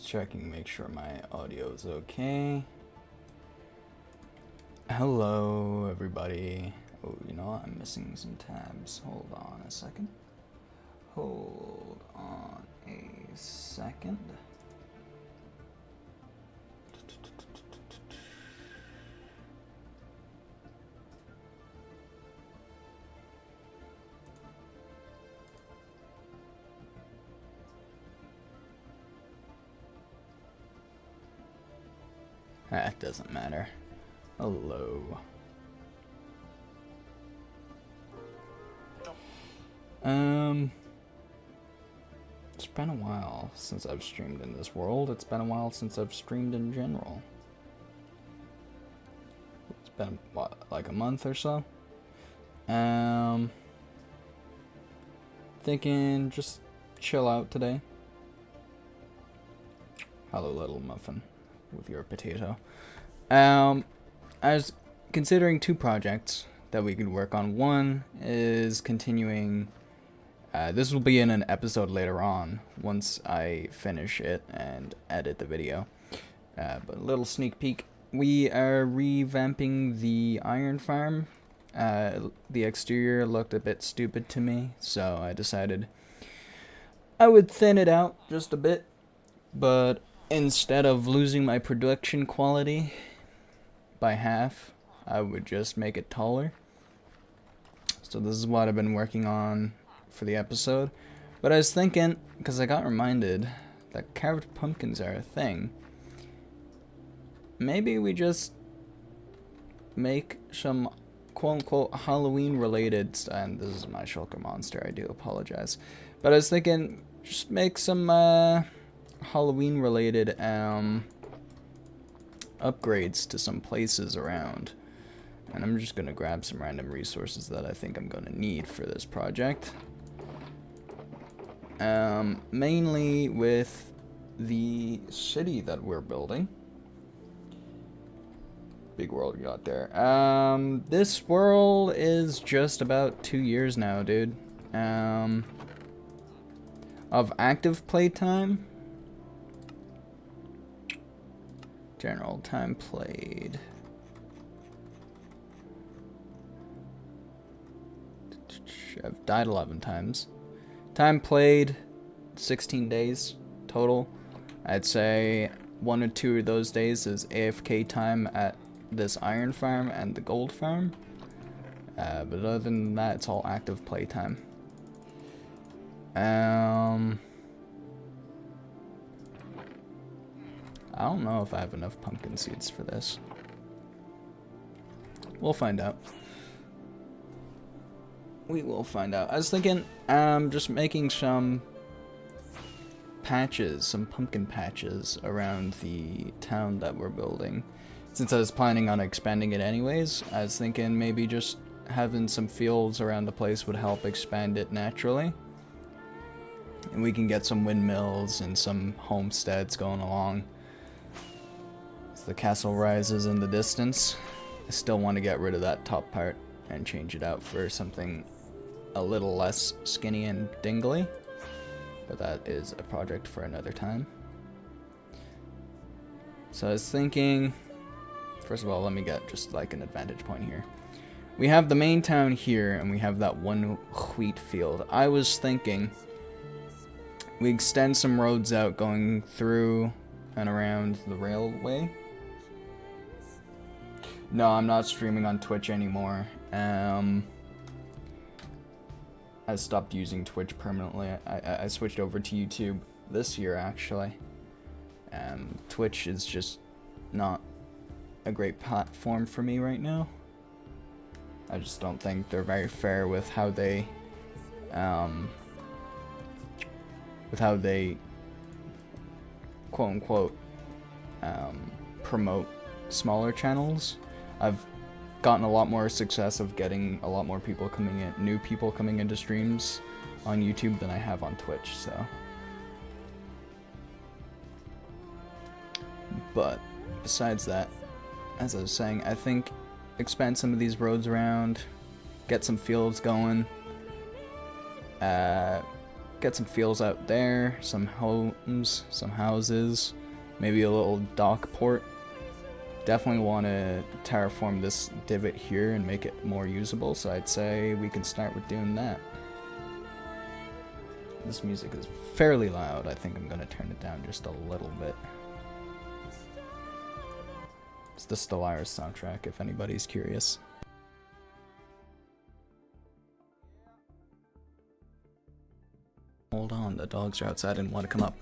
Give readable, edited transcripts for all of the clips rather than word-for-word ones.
checking, make sure my audio is okay. Hello, everybody. Oh, you know what? I'm missing some tabs. Hold on a second. Hold on a second. That doesn't matter. Hello. It's been a while since I've streamed in this world. It's been a while since I've streamed in general. It's been, what, like a month or so? Thinking just chill out today. Hello, little muffin with your potato. I was considering two projects that we could work on. One is continuing. This will be in an episode later on once I finish it and edit the video. But a little sneak peek. We are revamping the iron farm. The exterior looked a bit stupid to me, so I decided I would thin it out just a bit. But instead of losing my production quality by half, I would just make it taller. So this is what I've been working on for the episode. But I was thinking, because I got reminded that carved pumpkins are a thing, maybe we just make some quote-unquote Halloween-related, and this is my shulker monster, I do apologize. But I was thinking, just make some Halloween-related upgrades to some places around. And I'm just gonna grab some random resources that I think I'm gonna need for this project. Mainly with the city that we're building. Big world you got there. This world is just about 2 years now, dude. Of active playtime. General time played. I've died 11 times. Time played, 16 days total. I'd say 1 or 2 of those days is AFK time at this iron farm and the gold farm. But other than that, it's all active play time. I don't know if I have enough pumpkin seeds for this. We'll find out. We will find out. I was thinking, just making some patches, some pumpkin patches around the town that we're building. Since I was planning on expanding it anyways, I was thinking maybe just having some fields around the place would help expand it naturally. And we can get some windmills and some homesteads going along. As the castle rises in the distance, I still want to get rid of that top part and change it out for something a little less skinny and dingly, but that is a project for another time. So I was thinking, first of all, let me get just like an advantage point here. We have the main town here, and we have that one wheat field. I was thinking we extend some roads out going through and around the railway. No, I'm not streaming on Twitch anymore. I stopped using Twitch permanently. I switched over to YouTube this year, actually. Twitch is just not a great platform for me right now. I just don't think they're very fair with how they, quote-unquote, promote smaller channels. I've gotten a lot more success of getting a lot more people coming in, new people coming into streams on YouTube than I have on Twitch, so. But besides that, as I was saying, I think expand some of these roads around, get some fields going, get some fields out there, some homes, some houses, maybe a little dock port. Definitely want to terraform this divot here and make it more usable, so I'd say we can start with doing that. This music is fairly loud. I think I'm going to turn it down just a little bit. It's the Stellaris soundtrack, if anybody's curious. Hold on, the dogs are outside and want to come up.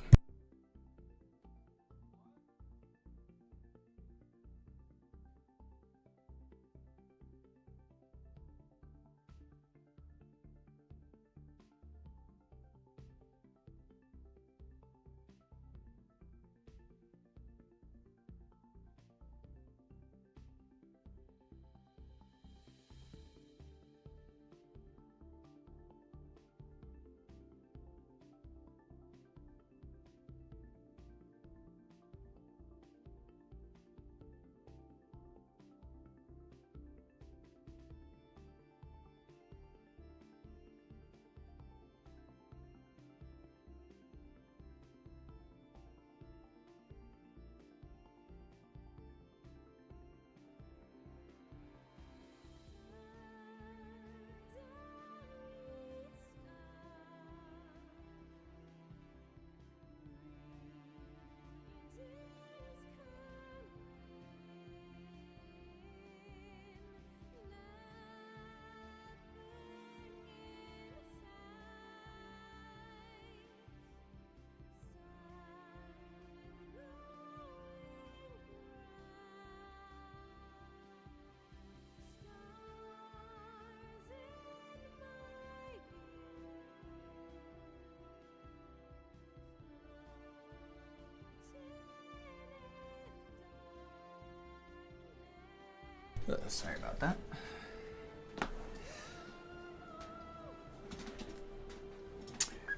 Sorry about that.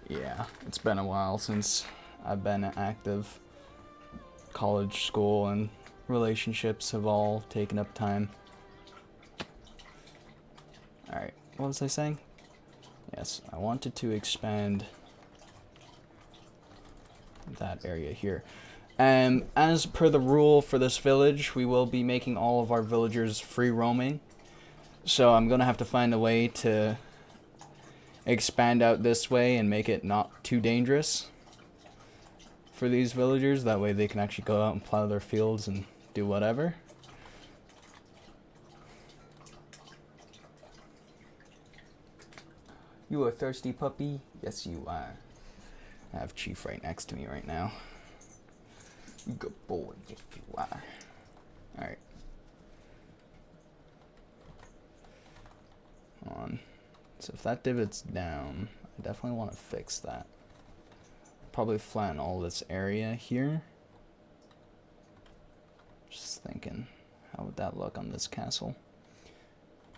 Yeah, it's been a while since I've been active. College, school, and relationships have all taken up time. Alright, what was I saying? Yes, I wanted to expand that area here. As per the rule for this village, we will be making all of our villagers free roaming. So I'm going to have to find a way to expand out this way and make it not too dangerous for these villagers. That way they can actually go out and plow their fields and do whatever. You a thirsty puppy? Yes, you are. I have Chief right next to me right now. Good boy, yes you are. Alright. Hold on. So if that divot's down, I definitely want to fix that. Probably flatten all this area here. Just thinking, how would that look on this castle?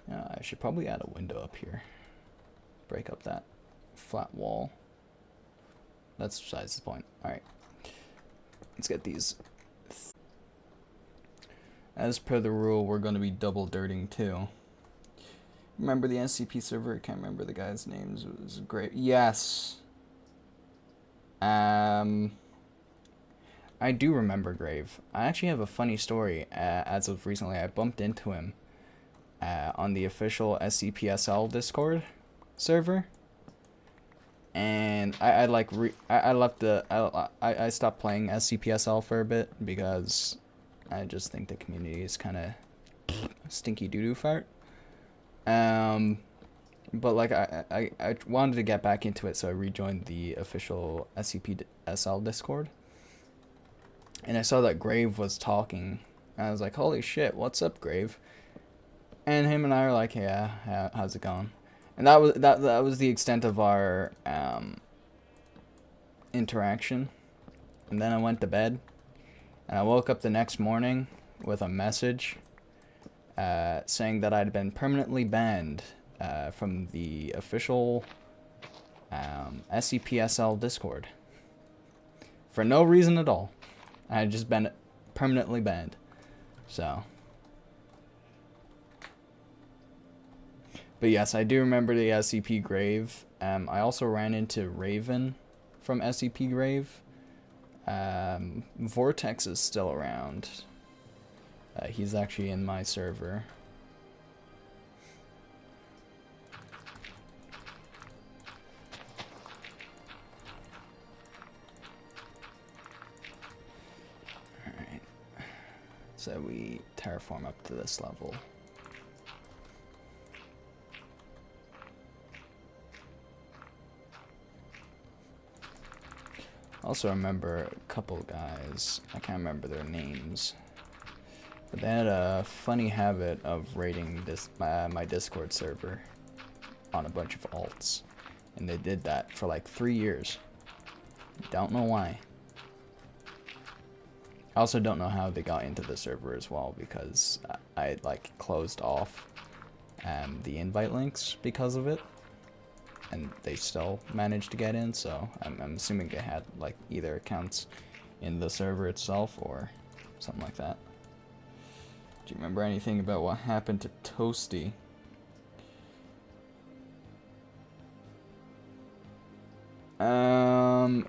Yeah, I should probably add a window up here. Break up that flat wall. That's besides the point. Alright. Let's get these. As per the rule, we're going to be double dirting too. Remember the SCP server? I can't remember the guy's names. It was great. Yes. I do remember Grave. I actually have a funny story. As of recently, I bumped into him on the official SCPSL Discord server. And I stopped playing SCPSL for a bit because I just think the community is kind of stinky doo-doo fart. But like I wanted to get back into it, so I rejoined the official SCPSL Discord. And I saw that Grave was talking. And I was like, holy shit, what's up, Grave? And him and I are like, yeah, how's it going? And that was the extent of our interaction. And then I went to bed, and I woke up the next morning with a message saying that I'd been permanently banned from the official SCPSL Discord for no reason at all. I had just been permanently banned. So. But yes, I do remember the SCP Grave. I also ran into Raven from SCP Grave Vortex is still around. He's actually in my server. Alright. So we terraform up to this level. Also remember a couple guys, I can't remember their names, but they had a funny habit of raiding this my Discord server on a bunch of alts, and they did that for like 3 years. Don't know why. I also don't know how they got into the server as well, because I like closed off the invite links because of it. And they still managed to get in, so I'm assuming they had like either accounts in the server itself or something like that. Do you remember anything about what happened to Toasty?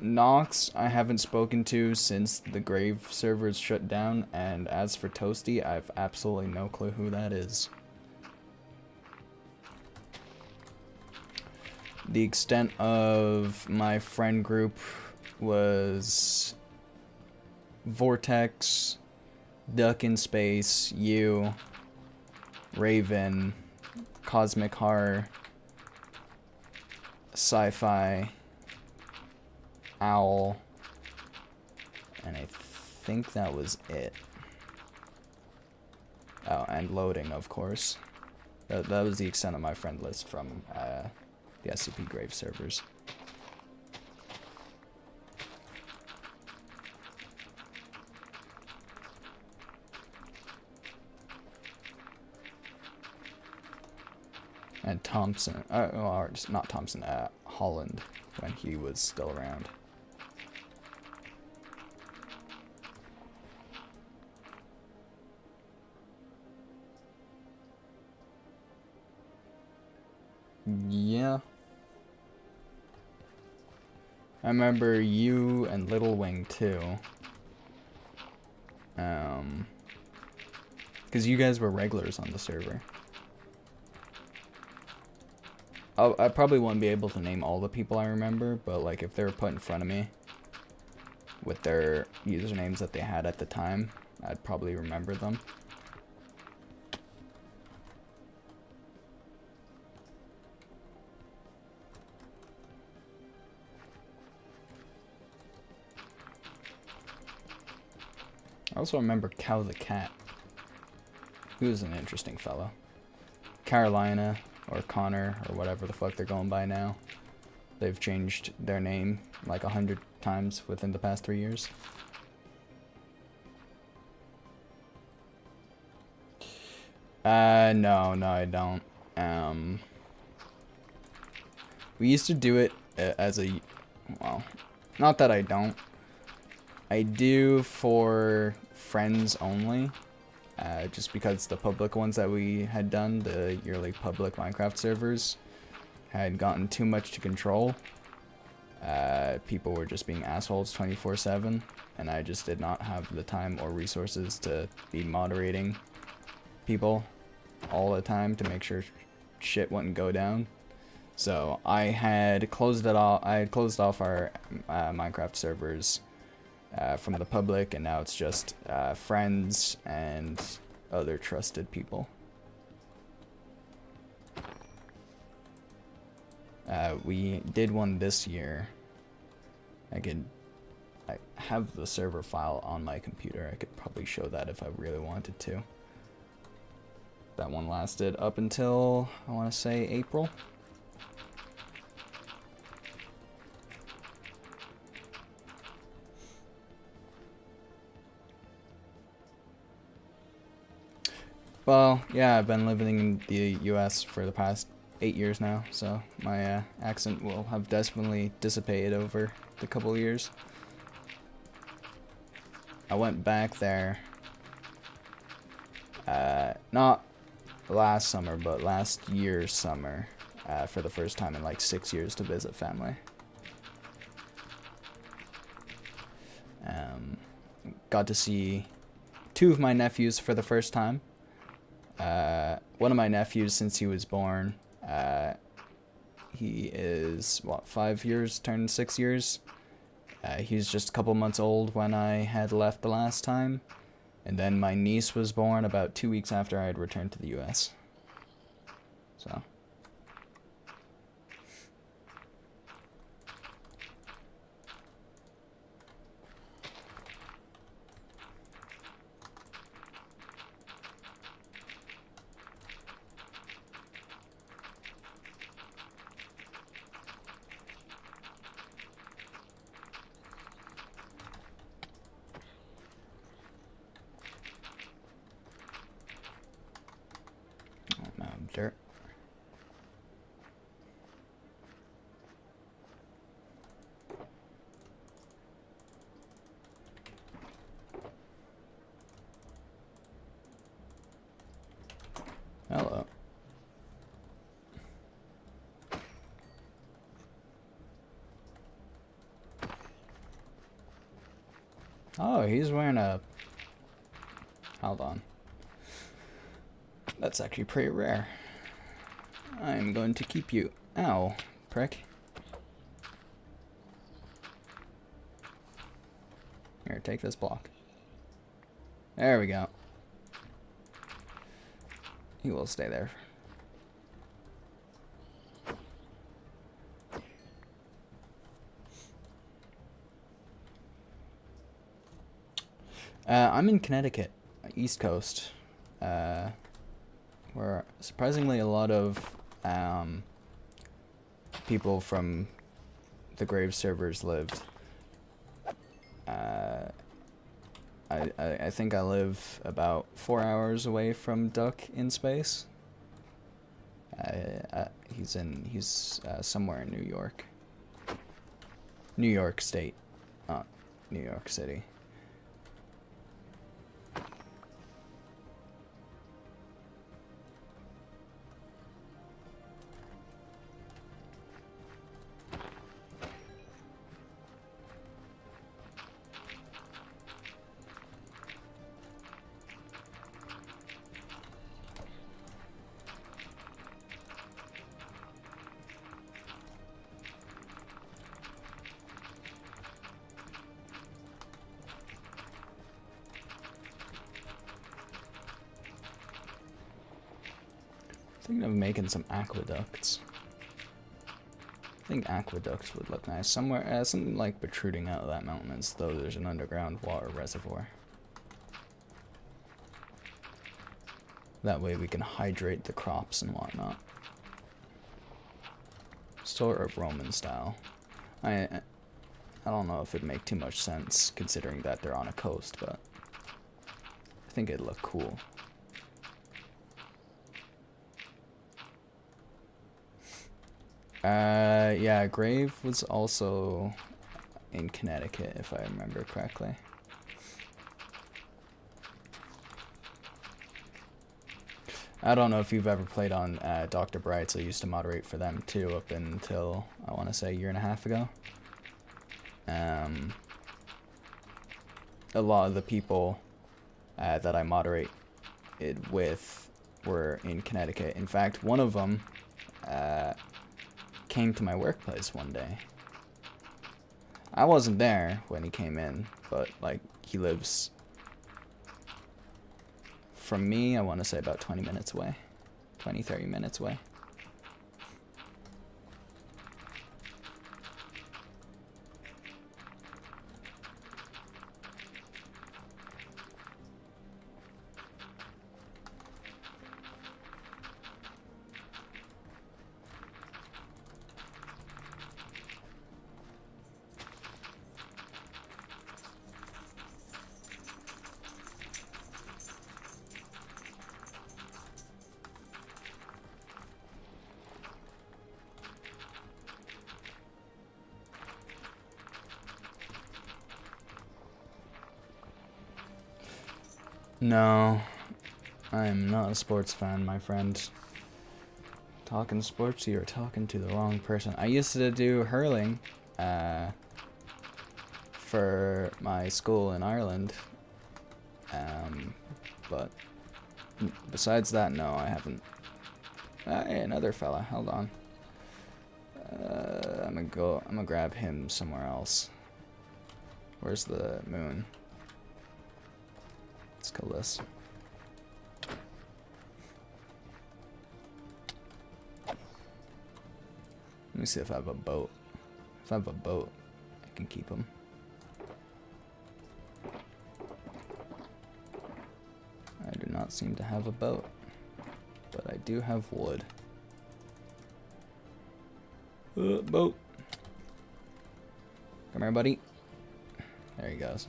Nox I haven't spoken to since the Grave servers shut down, and as for Toasty, I've absolutely no clue who that is. The extent of my friend group was Vortex, Duck in Space, you, Raven, Cosmic Horror, Sci-Fi, Owl, and I think that was it. Oh, and Loading, of course. That was the extent of my friend list from the SCP Grave servers. And Thompson, or not Thompson, Holland, when he was still around. Yeah. I remember you and Little Wing too. Because you guys were regulars on the server. I probably won't be able to name all the people I remember, but like if they were put in front of me with their usernames that they had at the time, I'd probably remember them. I also remember Cow the Cat. He was an interesting fellow. Carolina, or Connor, or whatever the fuck they're going by now. They've changed their name like 100 times within the past 3 years. No, I don't. We used to do it as a, well, not that I don't. I do for friends only, just because the public ones that we had done, the yearly public Minecraft servers, had gotten too much to control. People were just being assholes 24/7, and I just did not have the time or resources to be moderating people all the time to make sure shit wouldn't go down. So I had closed it all. I had closed off our Minecraft servers from the public, and now it's just friends and other trusted people. We did one this year. I have the server file on my computer. I could probably show that if I really wanted to. That one lasted up until, I want to say, April. Well, yeah, I've been living in the US for the past 8 years now, so my accent will have definitely dissipated over the couple of years. I went back there, not last summer, but last year's summer, for the first time in like 6 years to visit family. Got to see two of my nephews for the first time. One of my nephews, since he was born, he is, 5 years, turned 6 years. He was just a couple months old when I had left the last time. And then my niece was born about 2 weeks after I had returned to the US. So. Dirt. Hello. Oh, he's wearing a... Hold on. That's actually pretty rare. I'm going to keep you. Ow, prick. Here, take this block. There we go. He will stay there. I'm in Connecticut, East Coast, where surprisingly a lot of people from the Graves servers lived. I think I live about 4 hours away from Duck in space. He's somewhere in New York. New York State, not New York City. Thinking of making some aqueducts. I think aqueducts would look nice. Somewhere, something like protruding out of that mountain as though there's an underground water reservoir. That way we can hydrate the crops and whatnot. Sort of Roman style. I don't know if it'd make too much sense considering that they're on a coast, but I think it'd look cool. Yeah, Grave was also in Connecticut, if I remember correctly. I don't know if you've ever played on Dr. Brights. I used to moderate for them too up until, I want to say, a year and a half ago. A lot of the people that I moderate it with were in Connecticut. In fact, one of them came to my workplace one day. I wasn't there when he came in, but like he lives from me, I want to say about 20 minutes away. 20-30 minutes away. No, I'm not a sports fan, my friend. Talking sports, you're talking to the wrong person. I used to do hurling, for my school in Ireland. But besides that, no, I haven't. Hey, another fella. Hold on. I'm gonna grab him somewhere else. Where's the moon? Let's kill this. Let me see if I have a boat. If I have a boat, I can keep him. I do not seem to have a boat, but I do have wood. Boat. Come here, buddy. There he goes.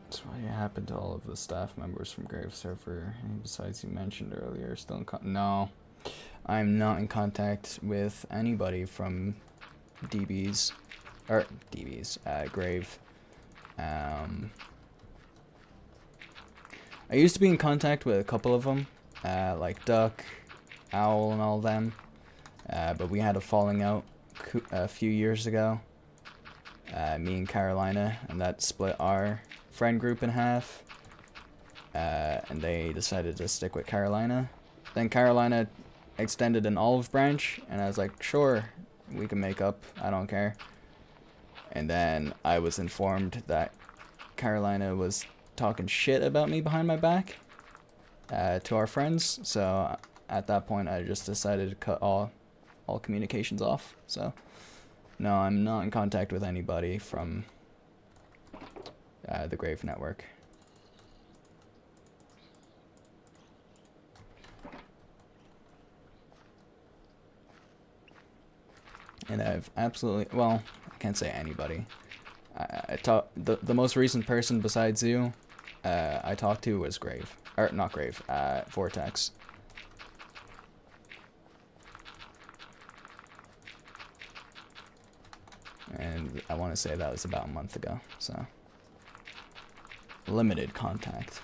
So what happened to all of the staff members from Grave Server? Besides, you mentioned earlier, still in no, I'm not in contact with anybody from DB's or DB's Grave. I used to be in contact with a couple of them, like Duck, Owl, and all them, but we had a falling out a few years ago. Me and Carolina, and that split our friend group in half, and they decided to stick with Carolina. Then Carolina extended an olive branch, and I was like, sure, we can make up, I don't care. And then I was informed that Carolina was talking shit about me behind my back to our friends, so at that point I just decided to cut all communications off. So no, I'm not in contact with anybody from the Grave Network. And I've absolutely, well, I can't say anybody. I talk, the most recent person besides you I talked to was Grave. Or not Grave, Vortex. And I want to say that was about a month ago, so limited contact.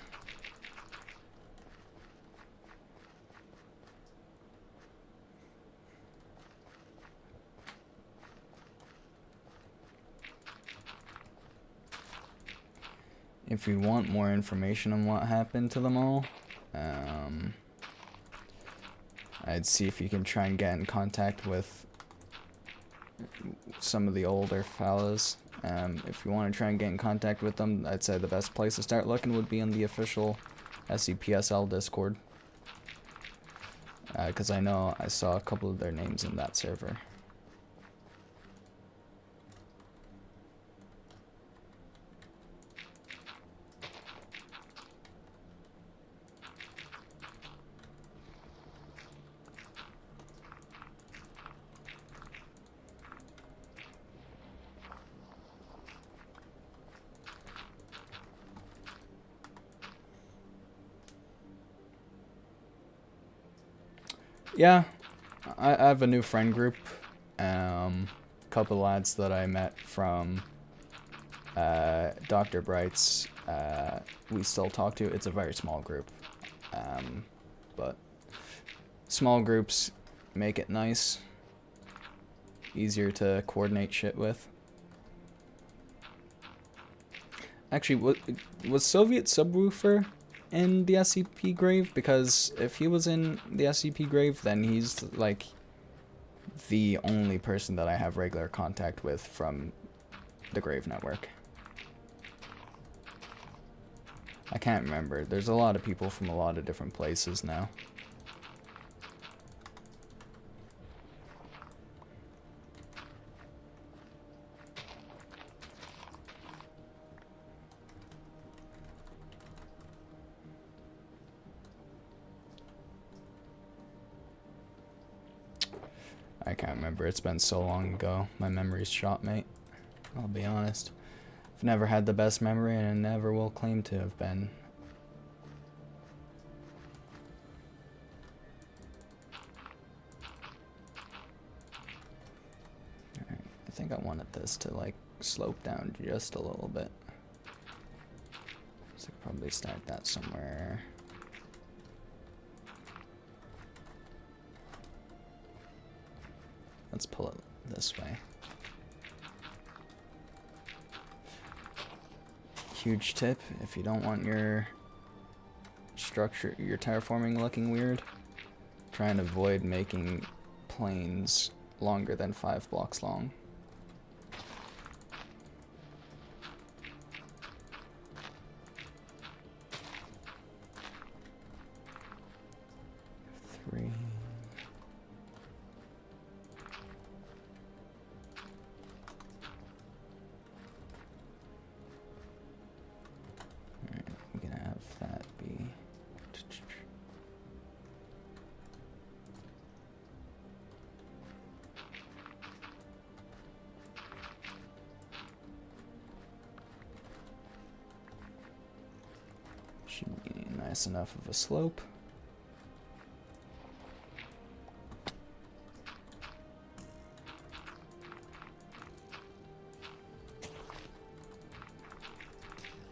If you want more information on what happened to them all, I'd see if you can try and get in contact with some of the older fellas. If you want to try and get in contact with them, I'd say the best place to start looking would be on the official SCPSL Discord. Because I know I saw a couple of their names in that server. Yeah, I have a new friend group. Couple lads that I met from Dr. Bright's. We still talk to. It's a very small group, but small groups make it nice, easier to coordinate shit with. Actually, was Soviet Subwoofer in the SCP Grave? Because if he was in the SCP Grave, then he's like the only person that I have regular contact with from the Grave Network. I can't remember. There's a lot of people from a lot of different places now. I can't remember. It's been so long ago. My memory's shot, mate. I'll be honest. I've never had the best memory, and I never will claim to have been. Alright, I think I wanted this to, like, slope down just a little bit. So I could probably start that somewhere. Let's pull it this way. Huge tip, if you don't want your structure, your terraforming looking weird, try and avoid making planes longer than 5 blocks long. Three. Alright, I'm gonna have that be. Should be nice enough of a slope.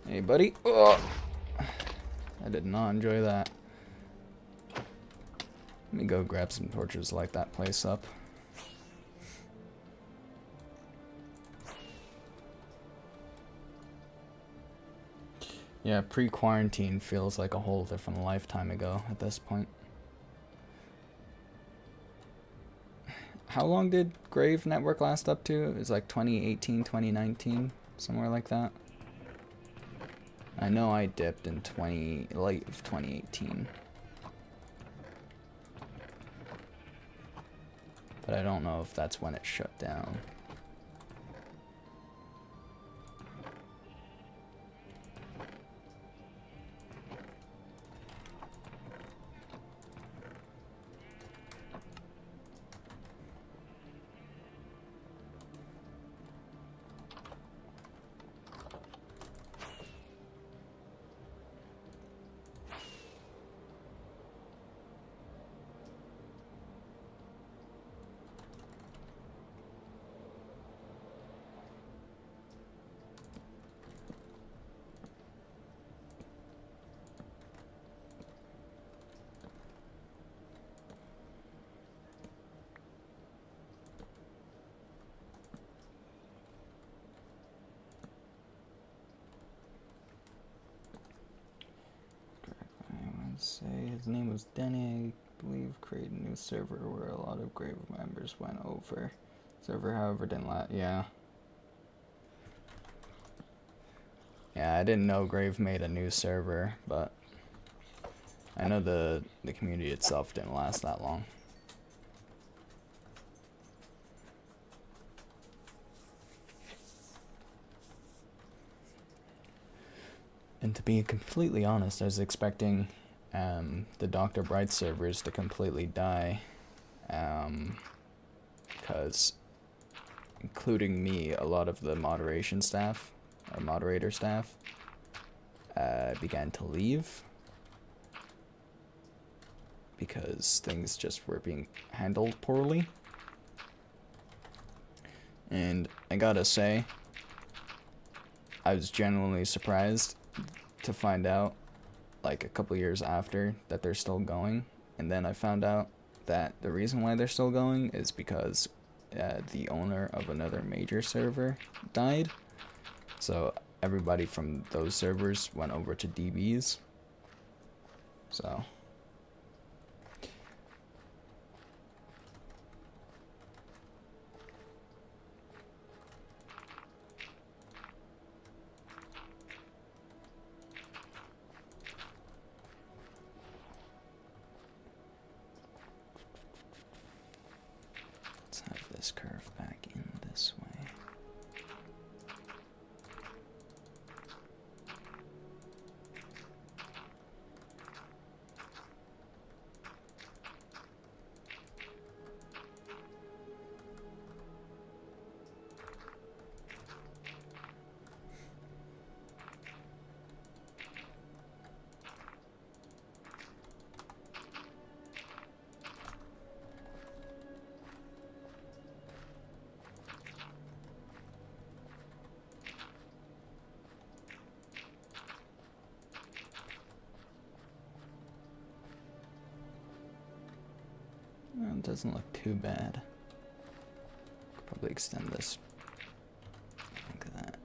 Hey, buddy. Oh, I did not enjoy that. Let me go grab some torches, light that place up. Yeah, pre-quarantine feels like a whole different lifetime ago at this point. How long did Grave Network last up to? It was like 2018, 2019, somewhere like that. I know I dipped in late of 2018. But I don't know if that's when it shut down. Say his name was Denny, I believe, created a new server where a lot of Grave members went over. Server, however, didn't yeah. Yeah, I didn't know Grave made a new server, but I know the community itself didn't last that long. And to be completely honest, I was expecting the Dr. Bright servers to completely die, because including me, a lot of the moderation staff, or moderator staff, began to leave because things just were being handled poorly. And I gotta say, I was genuinely surprised to find out, like a couple years after, that they're still going. And then I found out that the reason why they're still going is because the owner of another major server died. So everybody from those servers went over to DBs. So let's have this curve back in this way. It doesn't look too bad. Probably extend this. Look at that.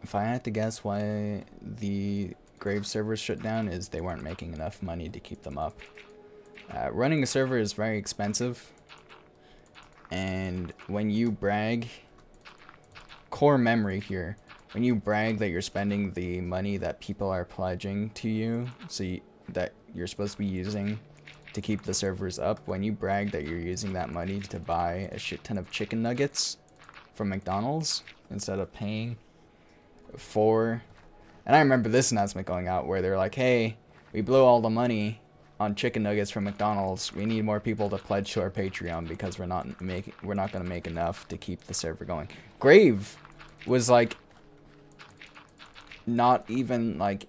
If I had to guess why the Grave servers shut down is they weren't making enough money to keep them up. Running a server is very expensive, and when you brag, core memory here, when you brag that you're spending the money that people are pledging to you, that you're supposed to be using to keep the servers up, when you brag that you're using that money to buy a shit ton of chicken nuggets from McDonald's instead of paying for... And I remember this announcement going out where they're like, hey, we blew all the money on chicken nuggets from McDonald's. We need more people to pledge to our Patreon because we're not going to make enough to keep the server going. Grave was like not even like,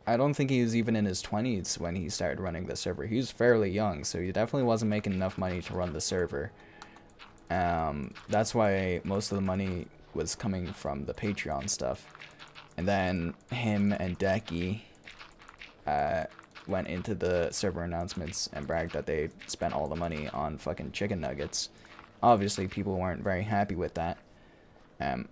I don't think he was even in his 20s when he started running the server. He was fairly young, so he definitely wasn't making enough money to run the server. That's why most of the money was coming from the Patreon stuff. And then him and Decky went into the server announcements and bragged that they spent all the money on fucking chicken nuggets. Obviously, people weren't very happy with that.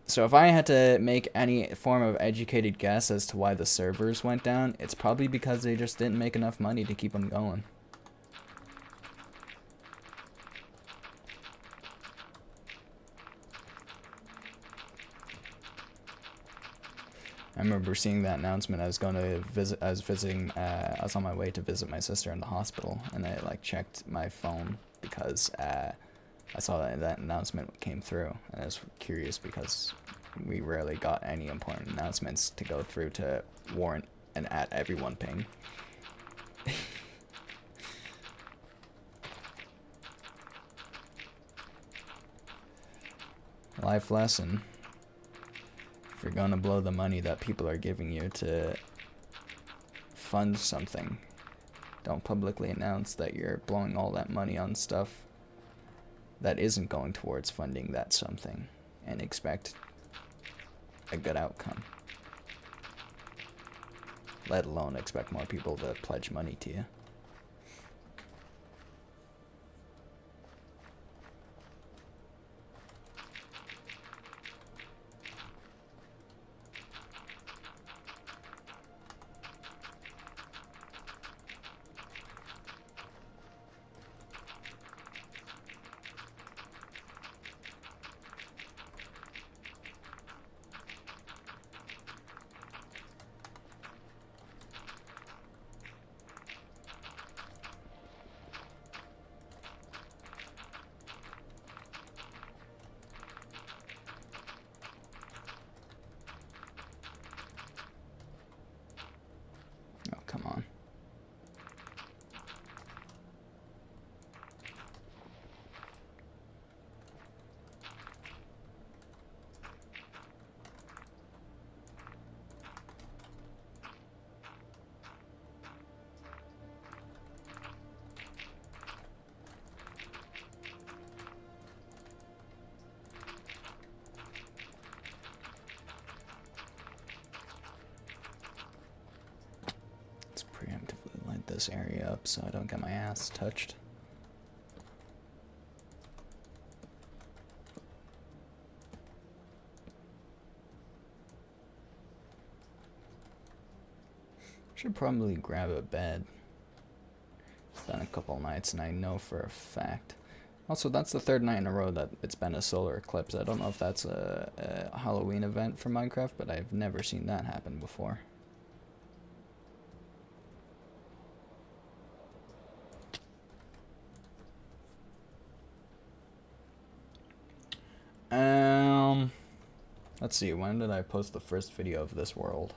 So if I had to make any form of educated guess as to why the servers went down, it's probably because they just didn't make enough money to keep them going. I remember seeing that announcement. I was on my way to visit my sister in the hospital, and I like checked my phone because I saw that announcement came through, and I was curious because we rarely got any important announcements to go through to warrant an at everyone ping. Life lesson. If you're gonna blow the money that people are giving you to fund something, don't publicly announce that you're blowing all that money on stuff that isn't going towards funding that something and expect a good outcome. Let alone expect more people to pledge money to you. Oh, come on. Let's preemptively light this area up so I don't get my ass touched. Should probably grab a bed. It's been a couple nights and I know for a fact. Also, that's the third night in a row that it's been a solar eclipse. I don't know if that's a Halloween event for Minecraft, but I've never seen that happen before. Let's see, when did I post the first video of this world?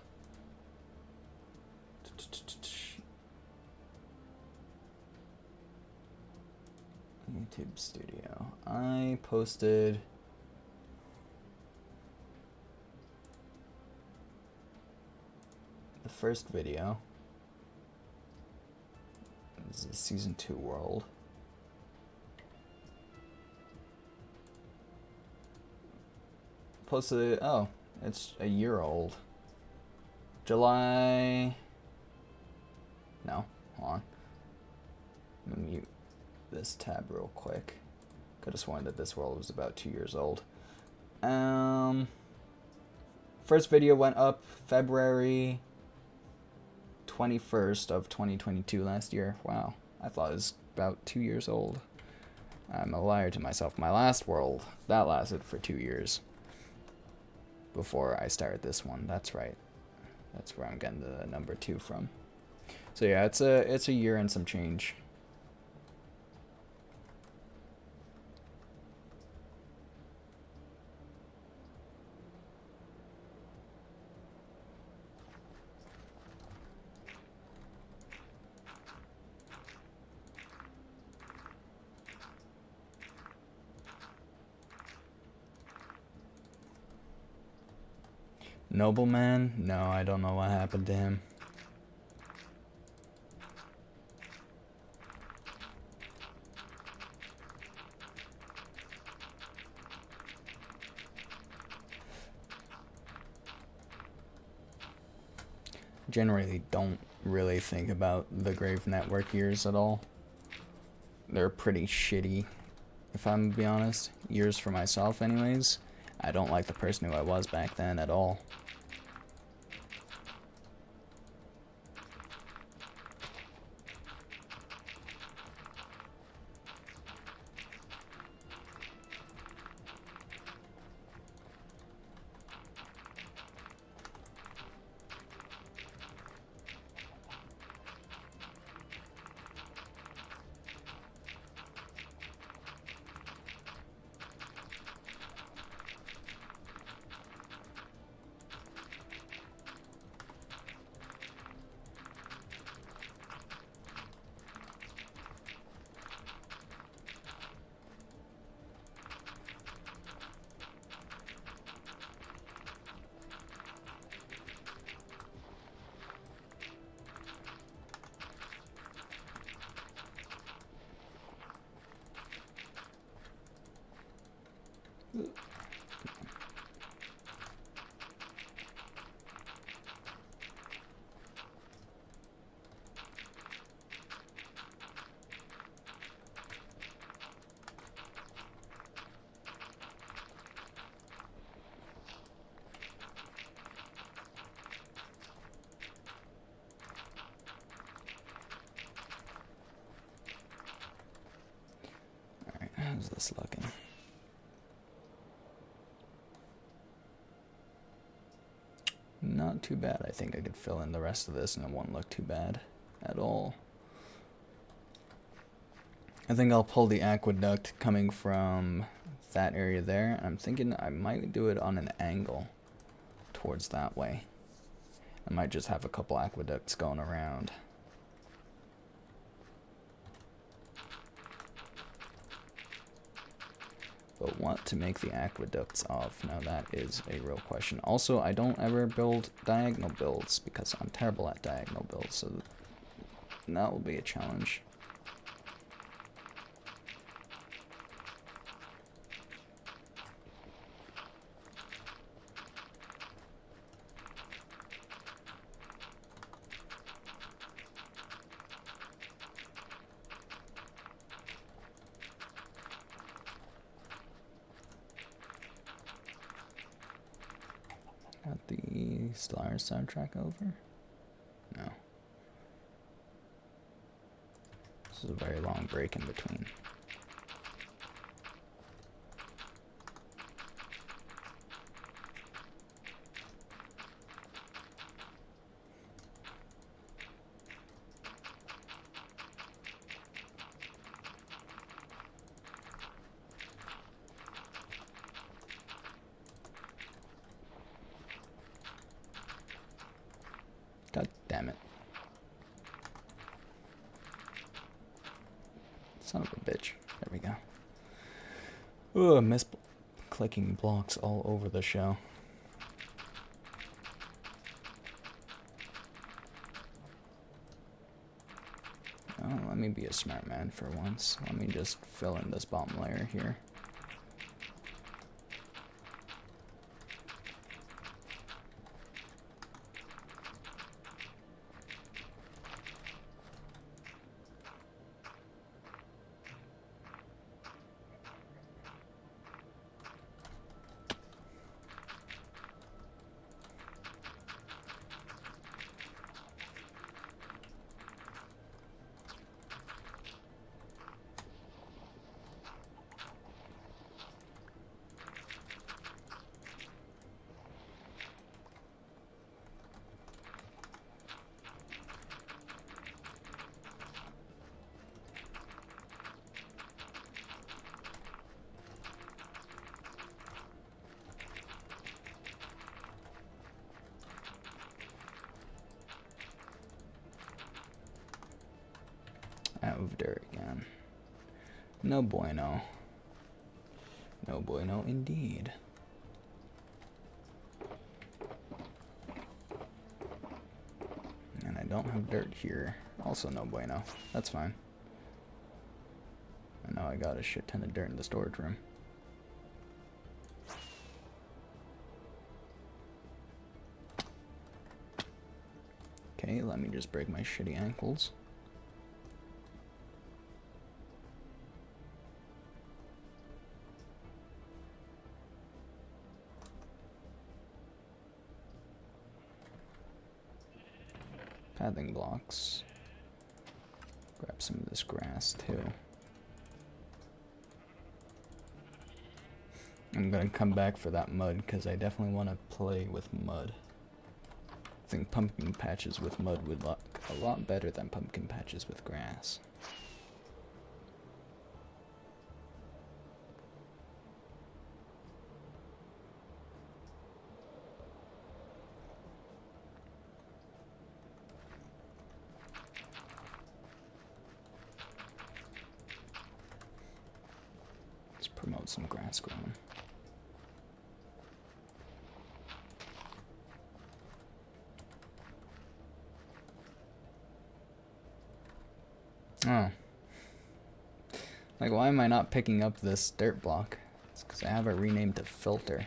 YouTube Studio. I posted the first video This is a season 2 world. Posted. Oh, it's a year old. July. No, hold on. I'm gonna mute this tab real quick. Could have sworn that this world was about 2 years old. First video went up February 21st of 2022 last year. Wow, I thought it was about 2 years old. I'm a liar to myself. My last world, that lasted for 2 years before I started this one. That's right. That's where I'm getting the number 2 from. So yeah, it's a year and some change. Nobleman? No, I don't know what happened to him. Generally don't really think about the Grave Network years at all. They're pretty shitty, if I'm gonna be honest. Years for myself anyways. I don't like the person who I was back then at all. Alright, how's this looking? Not too bad. I think I could fill in the rest of this and it won't look too bad at all. I think I'll pull the aqueduct coming from that area there. I'm thinking I might do it on an angle towards that way. I might just have a couple aqueducts going around. But what to make the aqueducts of? Now that is a real question. Also, I don't ever build diagonal builds because I'm terrible at diagonal builds, so that will be a challenge. Got the Stellaris soundtrack over? No. This is a very long break in between. God damn it. Son of a bitch. There we go. Ooh, clicking blocks all over the show. Oh, let Let me be a smart man for once. Let me just fill in this bottom layer here. Out of dirt again. No bueno. No bueno indeed. And I don't have dirt here. Also no bueno. That's fine. And now I got a shit ton of dirt in the storage room. Okay, let me just break my shitty ankles. Pathing blocks. Grab some of this grass too. I'm gonna come back for that mud because I definitely want to play with mud. I think pumpkin patches with mud would look a lot better than pumpkin patches with grass. Promote some grass growing. Oh. Like, why am I not picking up this dirt block? It's because I have it renamed to filter.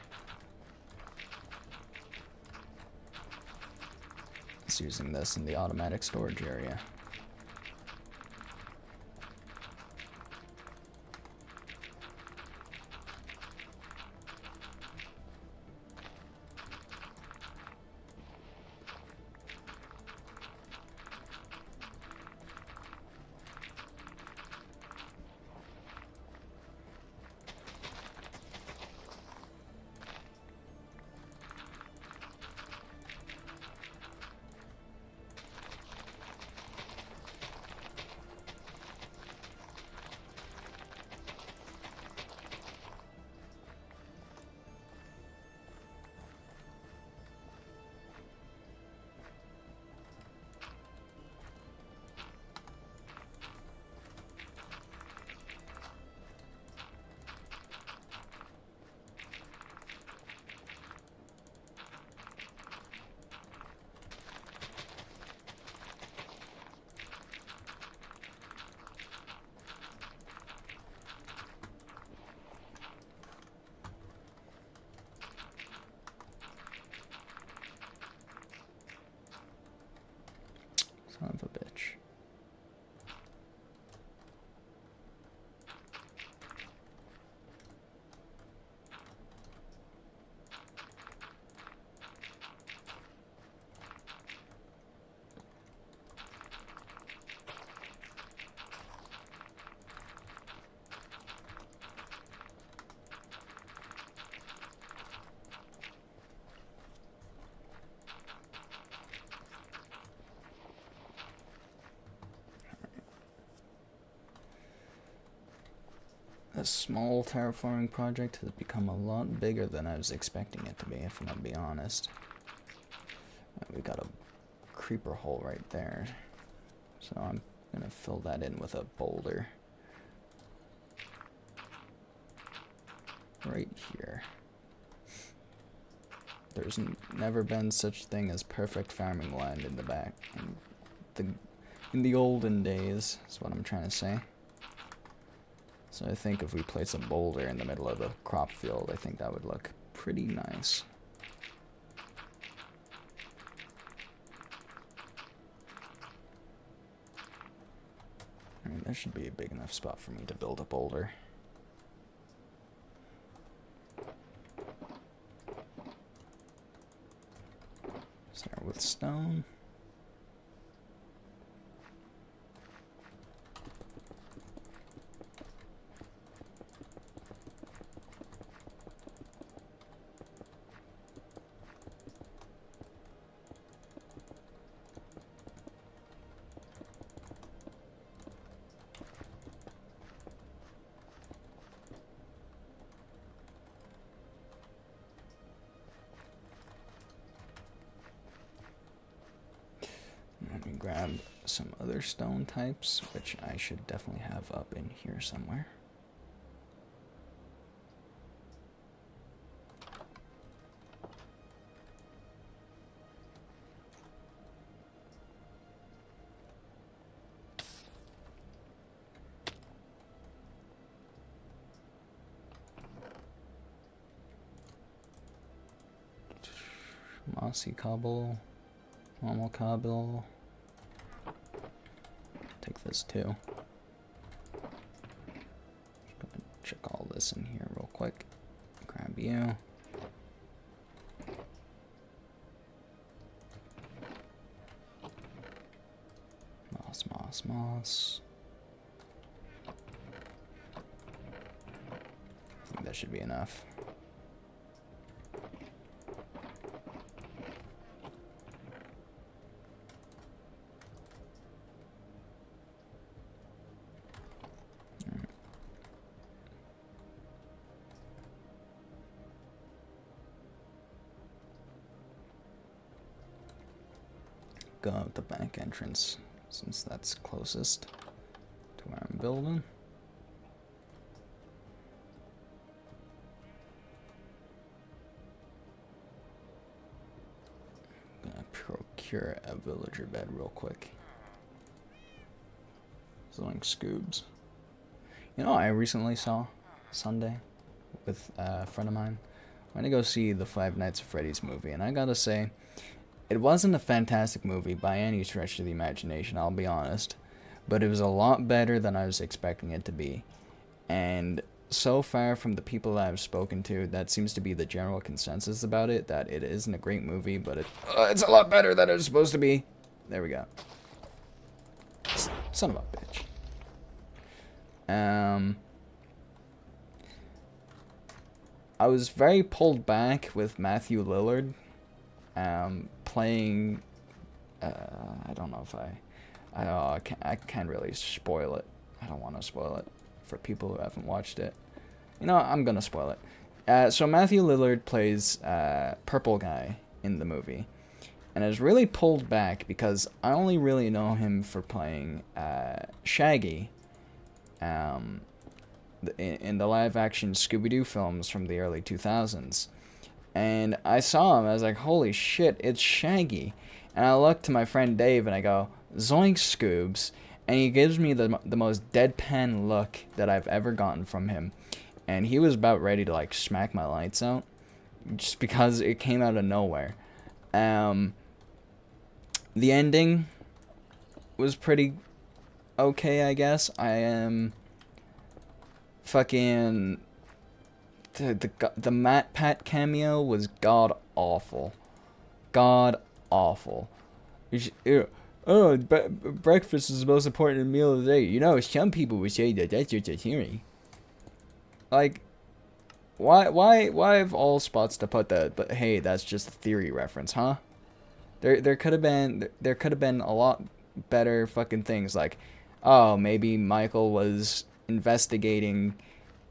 It's using this in the automatic storage area. Son of a bitch. This small terraforming project has become a lot bigger than I was expecting it to be, if I'm gonna be honest. We got a creeper hole right there, so I'm gonna fill that in with a boulder. Right here. There's never been such thing as perfect farming land in the back. And in the olden days, is what I'm trying to say. So I think if we place a boulder in the middle of the crop field, I think that would look pretty nice. I mean, there should be a big enough spot for me to build a boulder. Start with stone. Let me grab some other stone types, which I should definitely have up in here somewhere. Mossy cobble, normal cobble. Take this too. Just gonna check all this in here real quick. Grab you. Moss, moss, moss. I think that should be enough. Go out the back entrance, since that's closest to where I'm building. I'm gonna procure a villager bed real quick. Zoink scoobs. You know, I recently saw Sunday with a friend of mine. I went to go see the Five Nights at Freddy's movie, and I gotta say, it wasn't a fantastic movie by any stretch of the imagination, I'll be honest, but it was a lot better than I was expecting it to be. And so far from the people that I've spoken to, that seems to be the general consensus about it, that it isn't a great movie, but it's a lot better than it's supposed to be. There we go. Son of a bitch. I was very pulled back with Matthew Lillard. Playing, I don't know if I can't really spoil it. I don't want to spoil it for people who haven't watched it. You know, I'm gonna spoil it. So Matthew Lillard plays Purple Guy in the movie, and I was really pulled back because I only really know him for playing Shaggy in the live-action Scooby-Doo films from the early 2000s. And I saw him, I was like, holy shit, it's Shaggy. And I look to my friend Dave and I go, zoink Scoobs. And he gives me the most deadpan look that I've ever gotten from him. And he was about ready to like smack my lights out, just because it came out of nowhere. The ending was pretty okay, I guess. I am fucking... The Matt Pat cameo was god awful. God awful. Breakfast is the most important meal of the day. You know, some people would say that that's just a theory. Like, why of all spots to put that? But hey, that's just a theory reference, huh? There could have been a lot better fucking things, like, oh, maybe Michael was investigating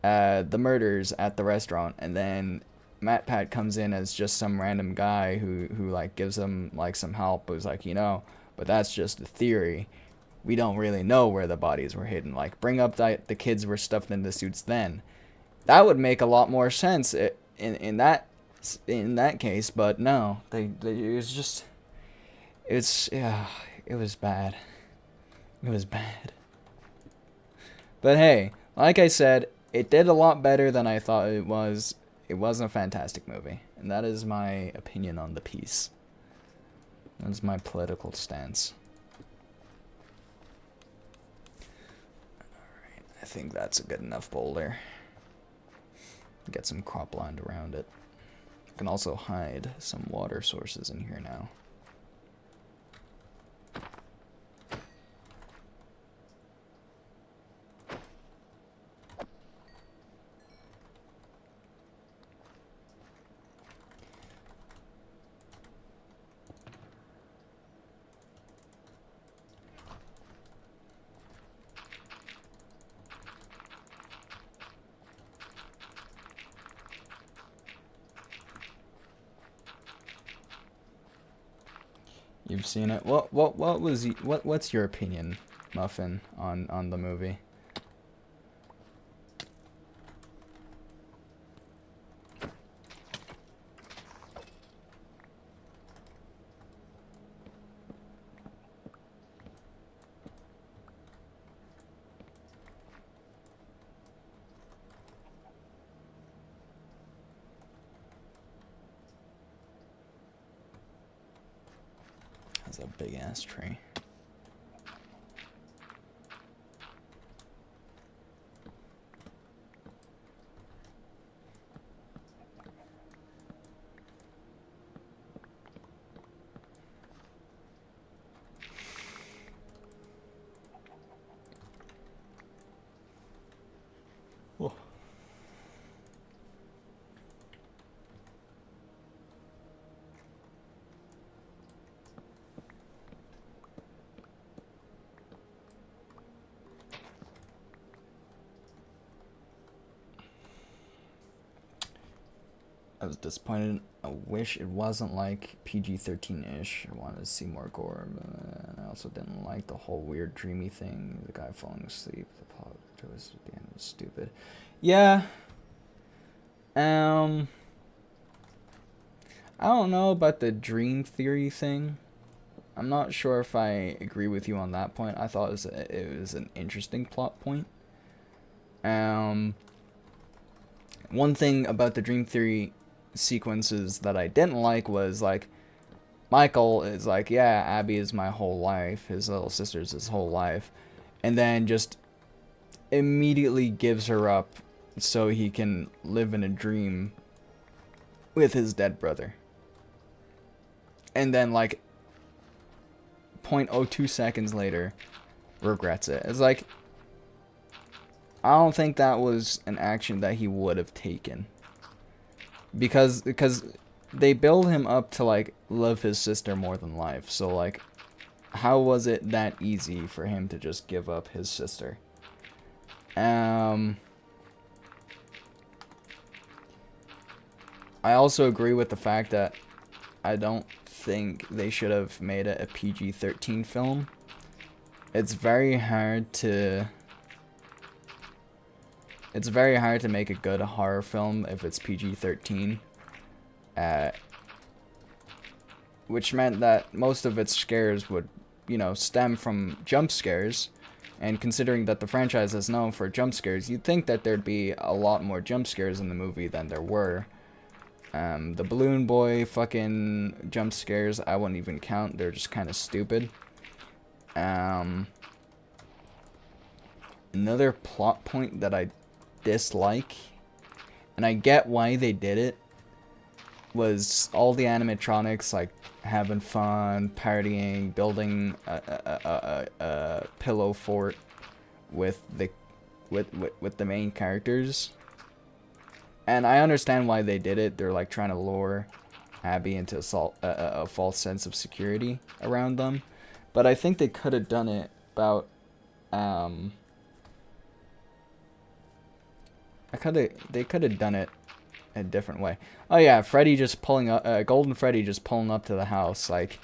the murders at the restaurant, and then Matt Pat comes in as just some random guy who like gives them like some help. Who's like, you know, but that's just a theory. We don't really know where the bodies were hidden. Like, bring up that the kids were stuffed into suits then. That would make a lot more sense in that case. But no, it was bad. It was bad. But hey, like I said, it did a lot better than I thought it was. It wasn't a fantastic movie. And that is my opinion on the piece. That's my political stance. Alright, I think that's a good enough boulder. Get some cropland around it. I can also hide some water sources in here now. You've seen it. What's your opinion, Muffin, on the movie? That's a big ass tree. Whoa. I was disappointed. I wish it wasn't like PG-13-ish. I wanted to see more gore, but I also didn't like the whole weird dreamy thing. The guy falling asleep. The plot twist at the end was stupid. Yeah. I don't know about the dream theory thing. I'm not sure if I agree with you on that point. I thought it was an interesting plot point. One thing about the dream theory sequences that I didn't like was, like, Michael is like, yeah, Abby is my whole life, his little sister's his whole life, and then just immediately gives her up so he can live in a dream with his dead brother. And then, like, 0.02 seconds later, regrets it. It's like, I don't think that was an action that he would have taken. Because they build him up to, like, love his sister more than life. So, like, how was it that easy for him to just give up his sister? I also agree with the fact that I don't think they should have made it a PG-13 film. It's very hard to make a good horror film if it's PG-13. Which meant that most of its scares would, you know, stem from jump scares. And considering that the franchise is known for jump scares, you'd think that there'd be a lot more jump scares in the movie than there were. The Balloon Boy fucking jump scares, I wouldn't even count. They're just kind of stupid. Another plot point that I dislike, and I get why they did it, was all the animatronics, like, having fun, partying, building a pillow fort with the main characters. And I understand why they did it. They're, like, trying to lure Abby into a false sense of security around them. But I think they could have done it about, they could have done it a different way. Oh yeah, Freddy just pulling up, Golden Freddy just pulling up to the house. Like,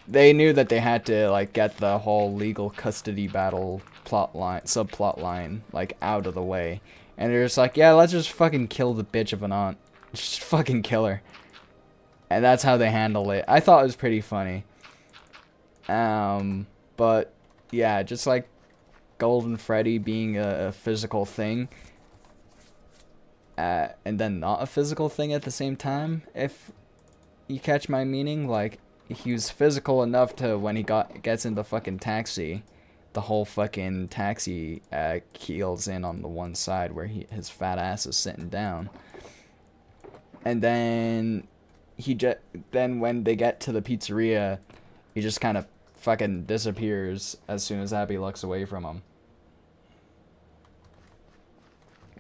they knew that they had to, like, get the whole legal custody battle subplot line, like, out of the way. And they're just like, yeah, let's just fucking kill the bitch of an aunt. Just fucking kill her. And that's how they handle it. I thought it was pretty funny. But yeah, just like Golden Freddy being a physical thing, and then not a physical thing at the same time, if you catch my meaning. Like, he was physical enough to, when he gets in the fucking taxi, the whole fucking taxi keels in on the one side where his fat ass is sitting down. And then then when they get to the pizzeria, he just kind of fucking disappears as soon as Abby looks away from him.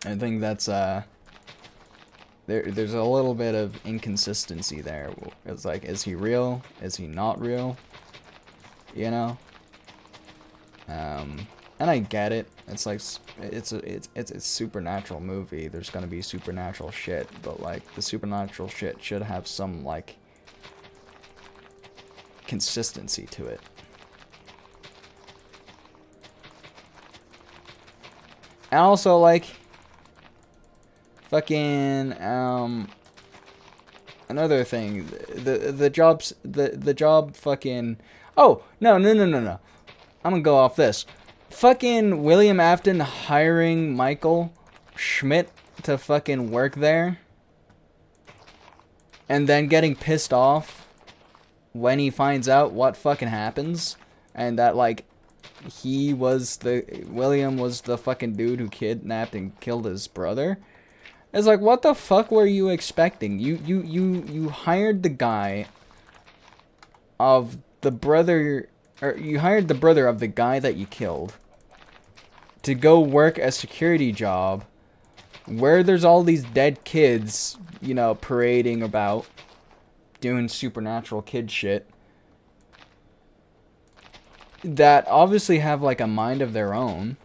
I think that's there's a little bit of inconsistency there. It's like, is he real? Is he not real? You know? And I get it. It's like, it's a supernatural movie. There's gonna be supernatural shit, but like, the supernatural shit should have some like consistency to it. And also, like, fucking another thing, the job fucking, oh, no, I'm gonna go off this. Fucking William Afton hiring Michael Schmidt to fucking work there, and then getting pissed off when he finds out what fucking happens, and that, like, William was the fucking dude who kidnapped and killed his brother. It's like, what the fuck were you expecting? You hired the guy of the brother, or you hired the brother of the guy that you killed to go work a security job where there's all these dead kids, you know, parading about, doing supernatural kid shit, that obviously have, like, a mind of their own,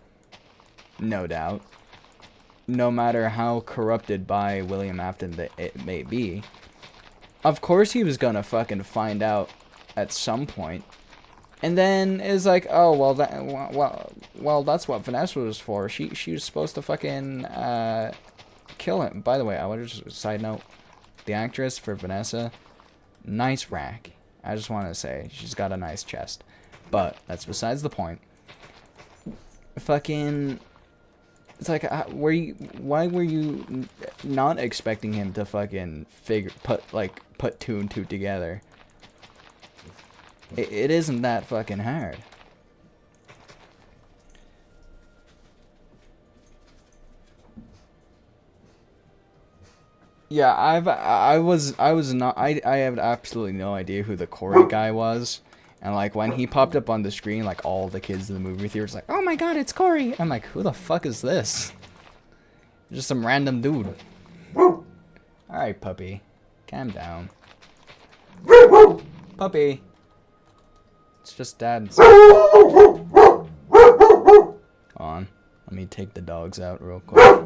no doubt, no matter how corrupted by William Afton that it may be. Of course he was gonna fucking find out at some point. And then it's like, oh, well, that's what Vanessa was for. She was supposed to fucking kill him. By the way, I want to just side note, the actress for Vanessa, nice rack. I just want to say, she's got a nice chest. But that's besides the point. Fucking, it's like, why were you not expecting him to fucking put two and two together? It isn't that fucking hard. Yeah, I have absolutely no idea who the Corey guy was. And like, when he popped up on the screen, like, all the kids in the movie theater was like, oh my god, it's Corey. I'm like, who the fuck is this? Just some random dude. Alright, puppy. Calm down. Puppy. It's just dad. Hold on. Let me take the dogs out real quick.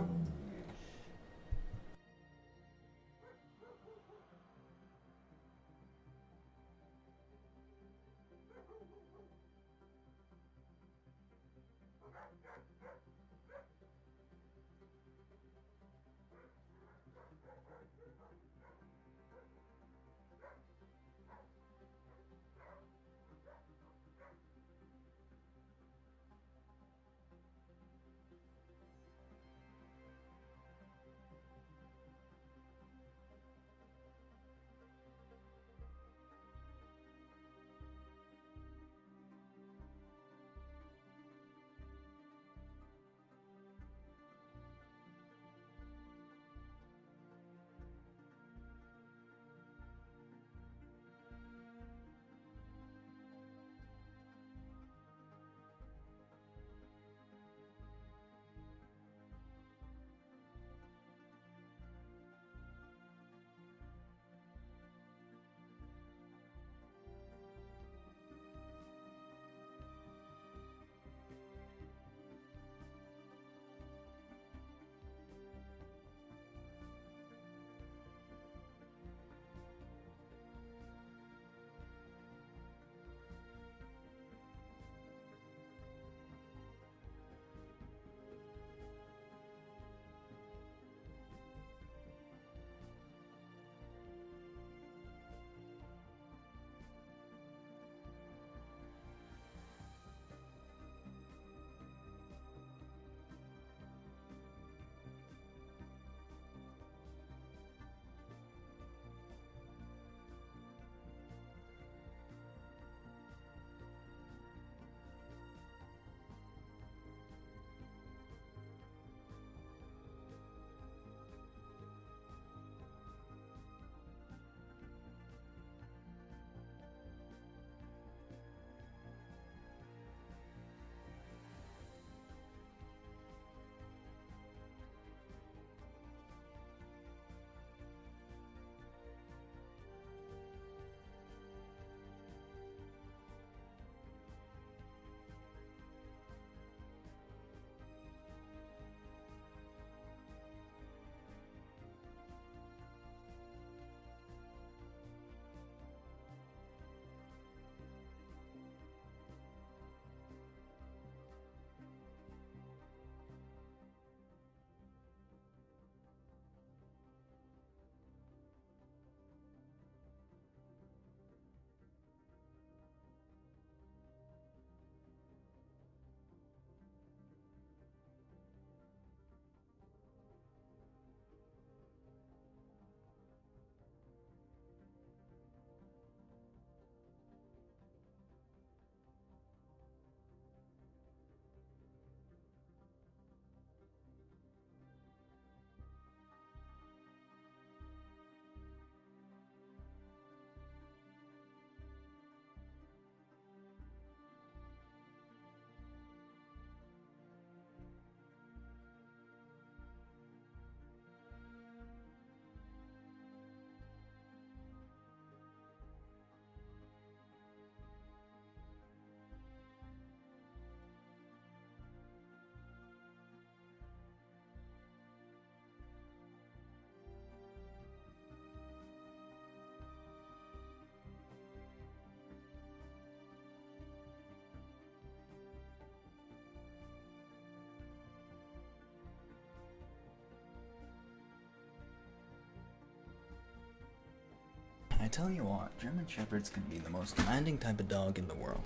tell you what, German Shepherds can be the most demanding type of dog in the world.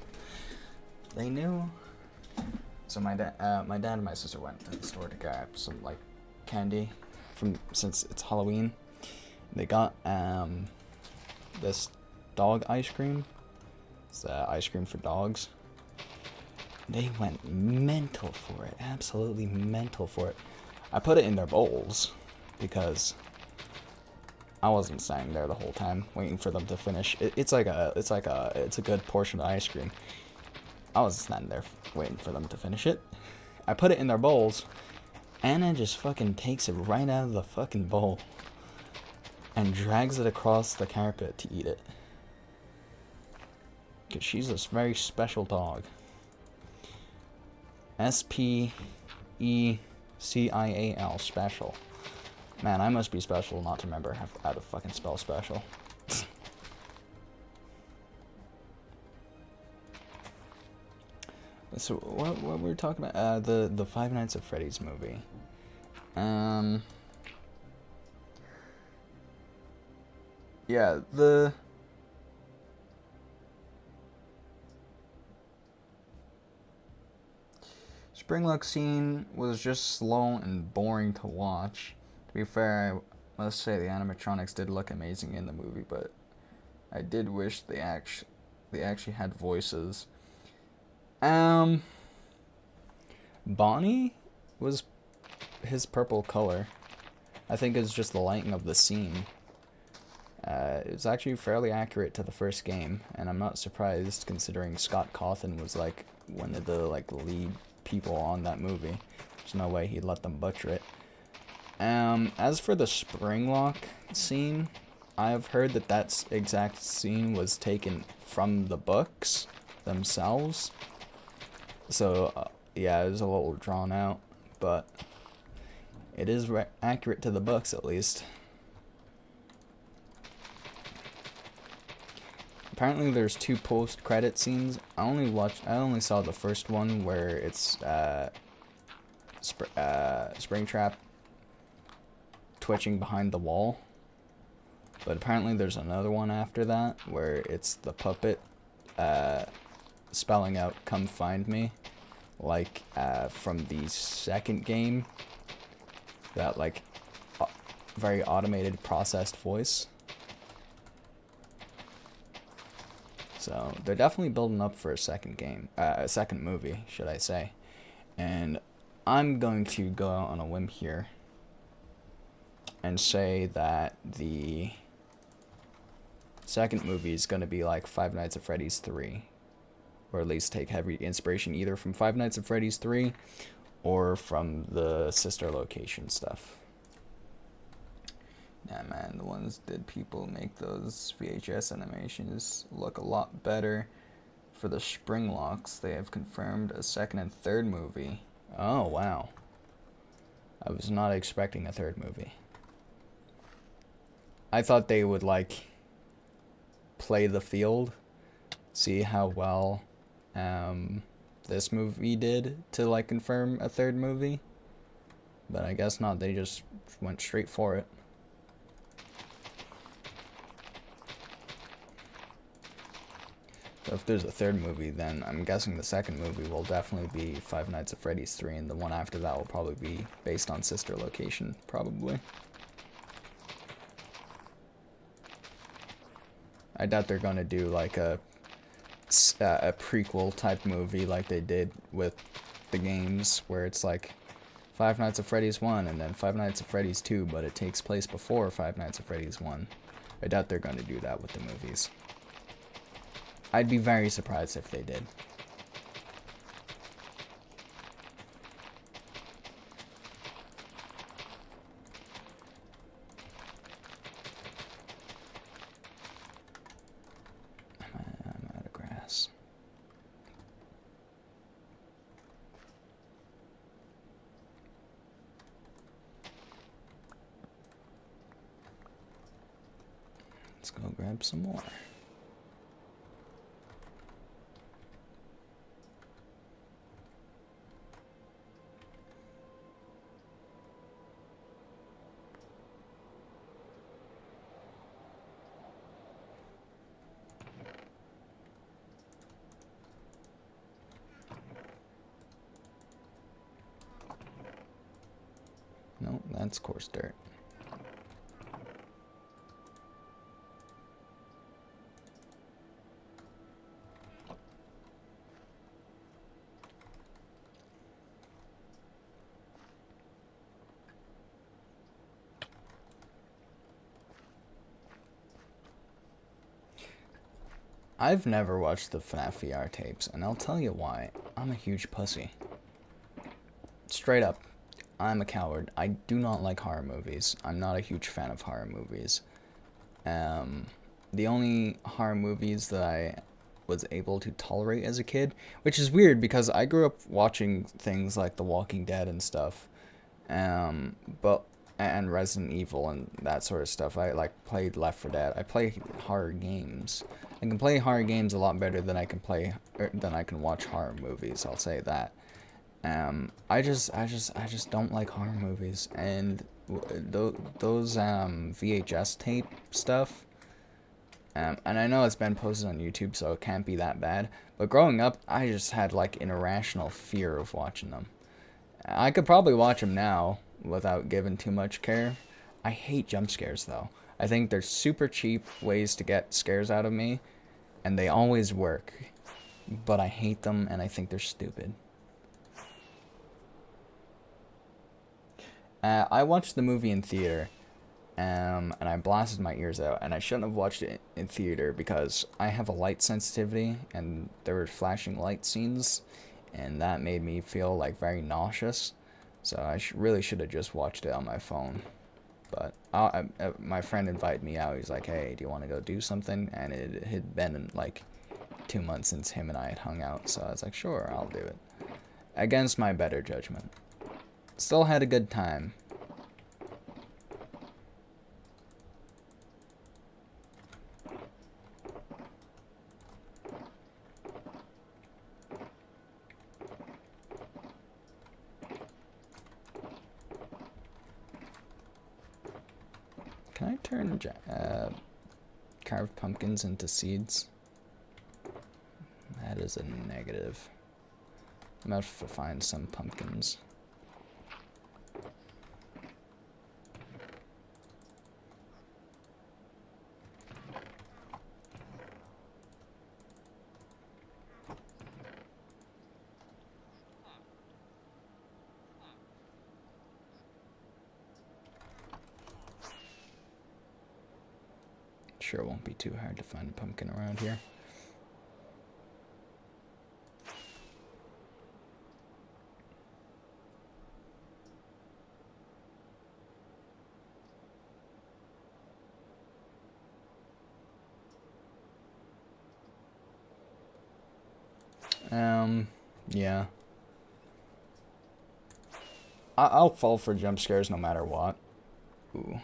They knew. So my dad and my sister went to the store to grab some like candy since it's Halloween. They got this dog ice cream. It's ice cream for dogs. They went mental for it, absolutely mental for it. I put it in their bowls because I wasn't standing there the whole time waiting for them to finish. It's a good portion of ice cream. I wasn't standing there waiting for them to finish it. I put it in their bowls. Anna just fucking takes it right out of the fucking bowl and drags it across the carpet to eat it. Because she's this very special dog. SPECIAL, special. Man, I must be special not to remember how to fucking spell special. So what were we talking about? The Five Nights at Freddy's movie. Yeah, the Springlock scene was just slow and boring to watch. To be fair, I must say the animatronics did look amazing in the movie, but I did wish they actually had voices. Bonnie was his purple color. I think it's just the lighting of the scene. It's actually fairly accurate to the first game, and I'm not surprised considering Scott Cawthon was like one of the lead people on that movie. There's no way he'd let them butcher it. As for the Springlock scene, I've heard that exact scene was taken from the books themselves. So, yeah, it was a little drawn out, but it is accurate to the books at least. Apparently there's 2 post-credit scenes. I only saw the first one where it's Springtrap twitching behind the wall. But apparently there's another one after that where it's the puppet spelling out "come find me," like from the second game. That very automated processed voice. So they're definitely building up for a second movie, should I say. And I'm going to go out on a whim here and say that the second movie is going to be like Five Nights at Freddy's 3. Or at least take heavy inspiration either from Five Nights at Freddy's 3 or from the sister location stuff. Yeah, man, the ones did people make those VHS animations look a lot better. For the Springlocks, they have confirmed a second and third movie. Oh, wow. I was not expecting a third movie. I thought they would, play the field, see how well this movie did to, confirm a third movie. But I guess not, they just went straight for it. So if there's a third movie, then I'm guessing the second movie will definitely be Five Nights at Freddy's 3, and the one after that will probably be based on sister location, probably. I doubt they're gonna do a prequel type movie like they did with the games, where it's Five Nights at Freddy's 1 and then Five Nights at Freddy's 2, but it takes place before Five Nights at Freddy's 1. I doubt they're gonna do that with the movies. I'd be very surprised if they did. I'm out of grass. Let's go grab some more. No, that's coarse dirt. I've never watched the FNAF VR tapes, and I'll tell you why. I'm a huge pussy. Straight up, I'm a coward. I do not like horror movies. I'm not a huge fan of horror movies. The only horror movies that I was able to tolerate as a kid, which is weird because I grew up watching things like The Walking Dead and stuff, but and Resident Evil and that sort of stuff. I like played Left 4 Dead. I play horror games. I can play horror games a lot better than I can watch horror movies. I'll say that. I just don't like horror movies, and those VHS tape stuff. And I know it's been posted on YouTube, so it can't be that bad. But growing up, I just had like an irrational fear of watching them. I could probably watch them now without giving too much care. I hate jump scares though. I think they're super cheap ways to get scares out of me, and they always work. But I hate them, and I think they're stupid. I watched the movie in theater, and I blasted my ears out, and I shouldn't have watched it in theater because I have a light sensitivity, and there were flashing light scenes, and that made me feel like very nauseous. So I really should have just watched it on my phone. But my friend invited me out. He's like, "Hey, do you want to go do something?" And it had been like 2 months since him and I had hung out, so I was like, "Sure, I'll do it." Against my better judgment. Still had a good time. Can I turn carved pumpkins into seeds? That is a negative. I'm about to find some pumpkins. Sure won't be too hard to find a pumpkin around here. Yeah. I'll fall for jump scares no matter what. Ooh.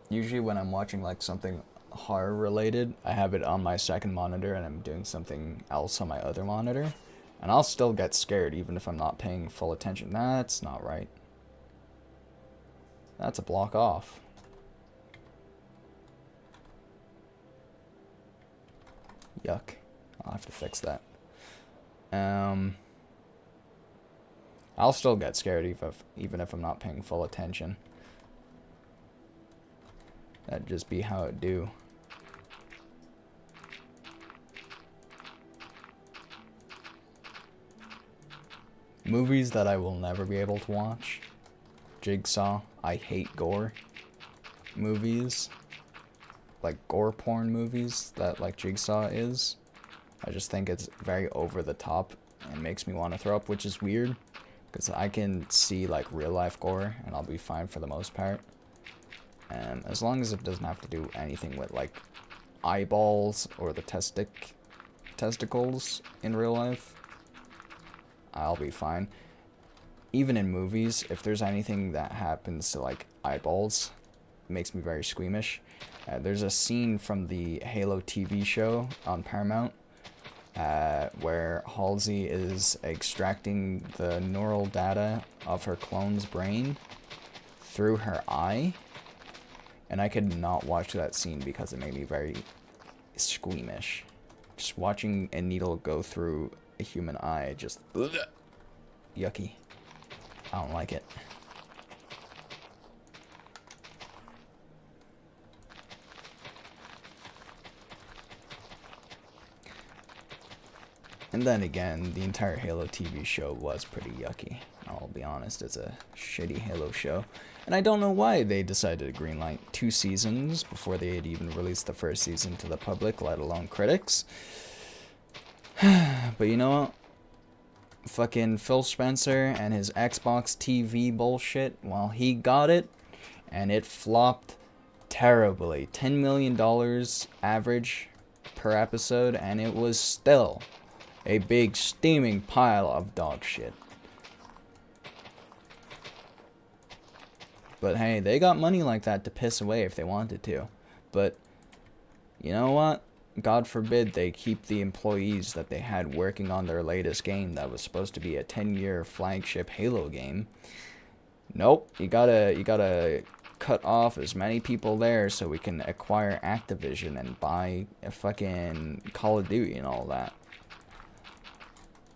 Usually when I'm watching like something horror related, I have it on my second monitor and I'm doing something else on my other monitor. And I'll still get scared even if I'm not paying full attention. That's not right. That's a block off. Yuck. I'll have to fix that. I'll still get scared even if I'm not paying full attention. That'd just be how it do. Movies that I will never be able to watch. Jigsaw. I hate gore. Movies. Like gore porn movies that like Jigsaw is. I just think it's very over the top and makes me want to throw up, which is weird. Because I can see like real life gore and I'll be fine for the most part. And as long as it doesn't have to do anything with like eyeballs or the testicles in real life, I'll be fine. Even in movies, if there's anything that happens to like eyeballs, it makes me very squeamish. There's a scene from the Halo TV show on Paramount where Halsey is extracting the neural data of her clone's brain through her eye. And I could not watch that scene because it made me very squeamish. Just watching a needle go through a human eye, just ugh, yucky. I don't like it. And then again, the entire Halo TV show was pretty yucky. I'll be honest, it's a shitty Halo show. And I don't know why they decided to greenlight 2 seasons before they had even released the first season to the public, let alone critics. But you know what? Fucking Phil Spencer and his Xbox TV bullshit, well, he got it, and it flopped terribly. $10 million average per episode, and it was still a big steaming pile of dog shit. But hey, they got money like that to piss away if they wanted to. But you know what? God forbid they keep the employees that they had working on their latest game that was supposed to be a 10-year flagship Halo game. Nope, you gotta cut off as many people there so we can acquire Activision and buy a fucking Call of Duty and all that.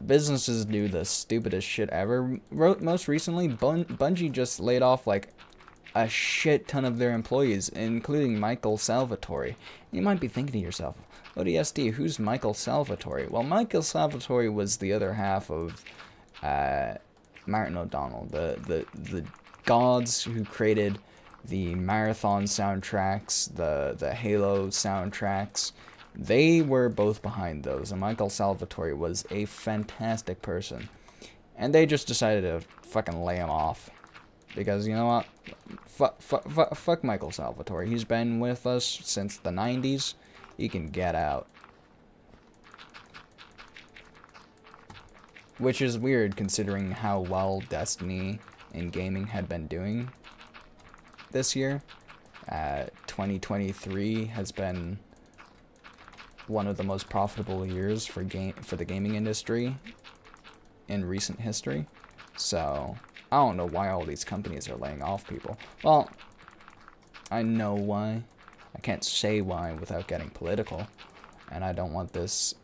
Businesses do the stupidest shit ever. Most recently, Bungie just laid off like a shit ton of their employees, including Michael Salvatore. You might be thinking to yourself, ODSD, who's Michael Salvatore? Well, Michael Salvatore was the other half of Martin O'Donnell, the gods who created the Marathon soundtracks, the Halo soundtracks. They were both behind those, and Michael Salvatore was a fantastic person. And they just decided to fucking lay him off. Because, you know what? Fuck Michael Salvatore. He's been with us since the 90s. He can get out. Which is weird considering how well Destiny in gaming had been doing this year. 2023 has been one of the most profitable years for the gaming industry in recent history. So I don't know why all these companies are laying off people. Well, I know why. I can't say why without getting political, and I don't want this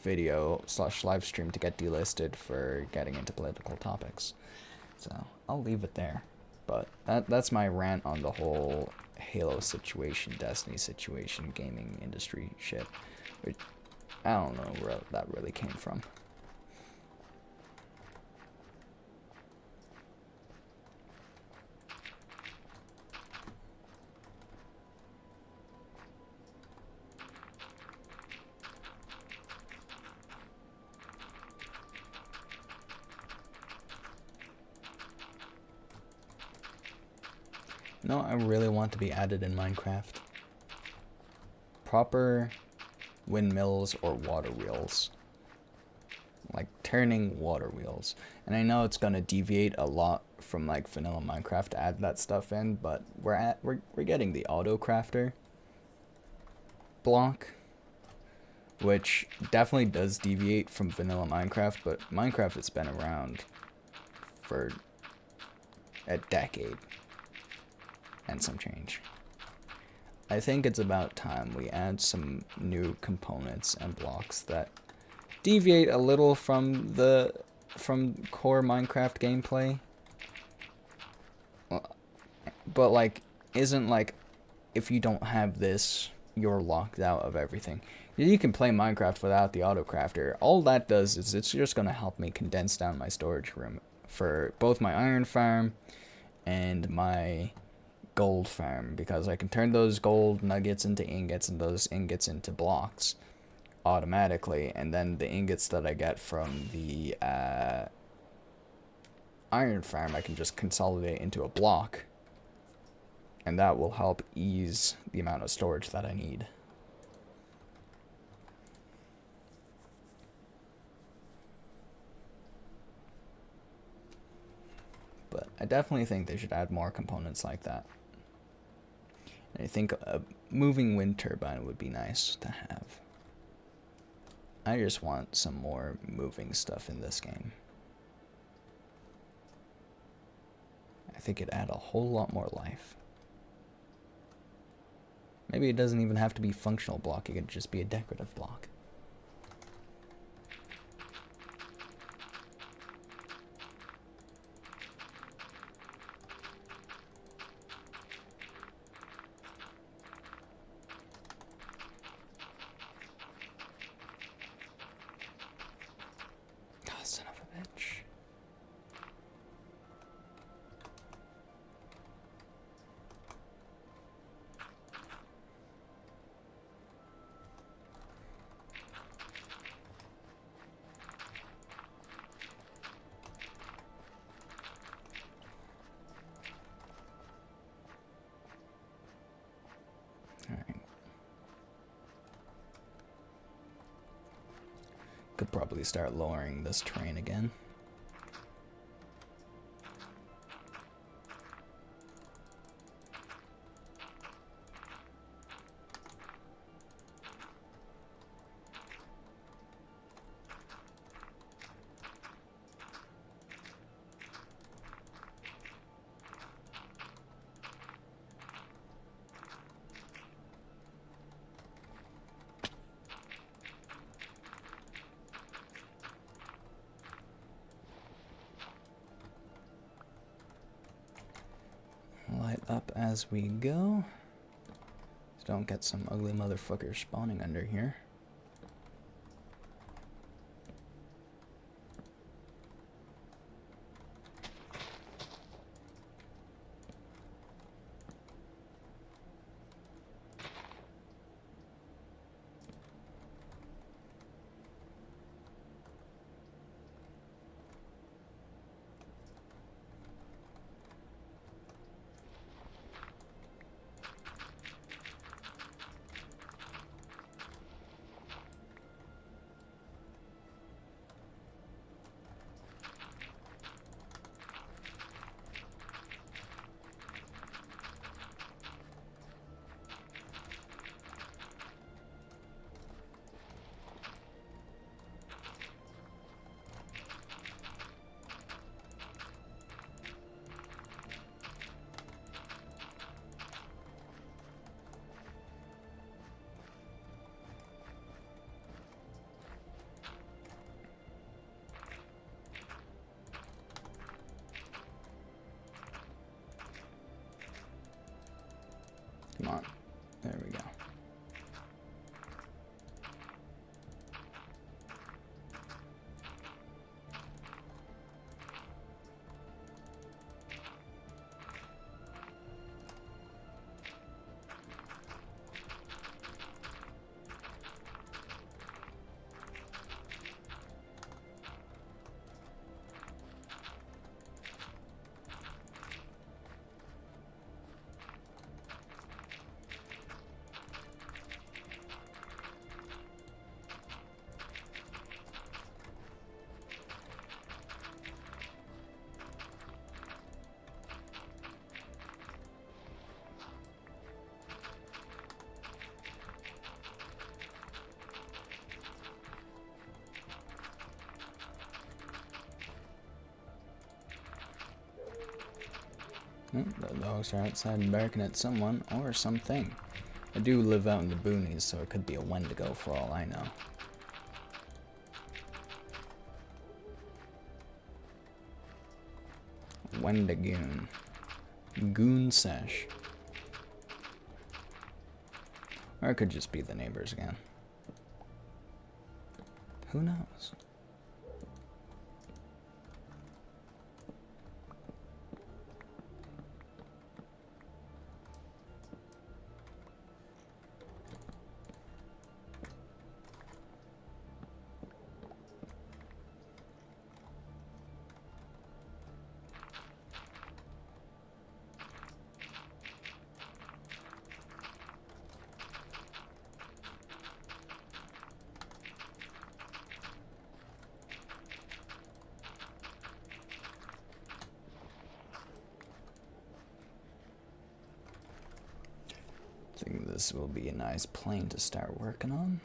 video / live stream to get delisted for getting into political topics. So I'll leave it there. But that's my rant on the whole Halo situation, Destiny situation, gaming industry shit. Which, I don't know where that really came from. No, I really want to be added in Minecraft. Proper windmills or water wheels. Like turning water wheels. And I know it's gonna deviate a lot from like vanilla Minecraft to add that stuff in, but we're getting the auto crafter block, which definitely does deviate from vanilla Minecraft, but Minecraft has been around for a decade and some change. I think it's about time we add some new components and blocks that deviate a little from core Minecraft gameplay, but like isn't like if you don't have this you're locked out of everything. You can play Minecraft without the auto crafter. All that does is it's just gonna help me condense down my storage room for both my iron farm and my gold farm, because I can turn those gold nuggets into ingots and those ingots into blocks automatically, and then the ingots that I get from the iron farm I can just consolidate into a block, and that will help ease the amount of storage that I need. But I definitely think they should add more components like that. And I think a moving wind turbine would be nice to have. I just want some more moving stuff in this game. I think it'd add a whole lot more life. Maybe it doesn't even have to be a functional block, it could just be a decorative block. could probably start lowering this terrain again. Light up as we go. So don't get some ugly motherfuckers spawning under here. Come on. There we go. The dogs are outside barking at someone or something. I do live out in the boonies, so it could be a Wendigo for all I know. Wendigoon. Goon sesh. Or it could just be the neighbors again. Who knows? I think this will be a nice plane to start working on.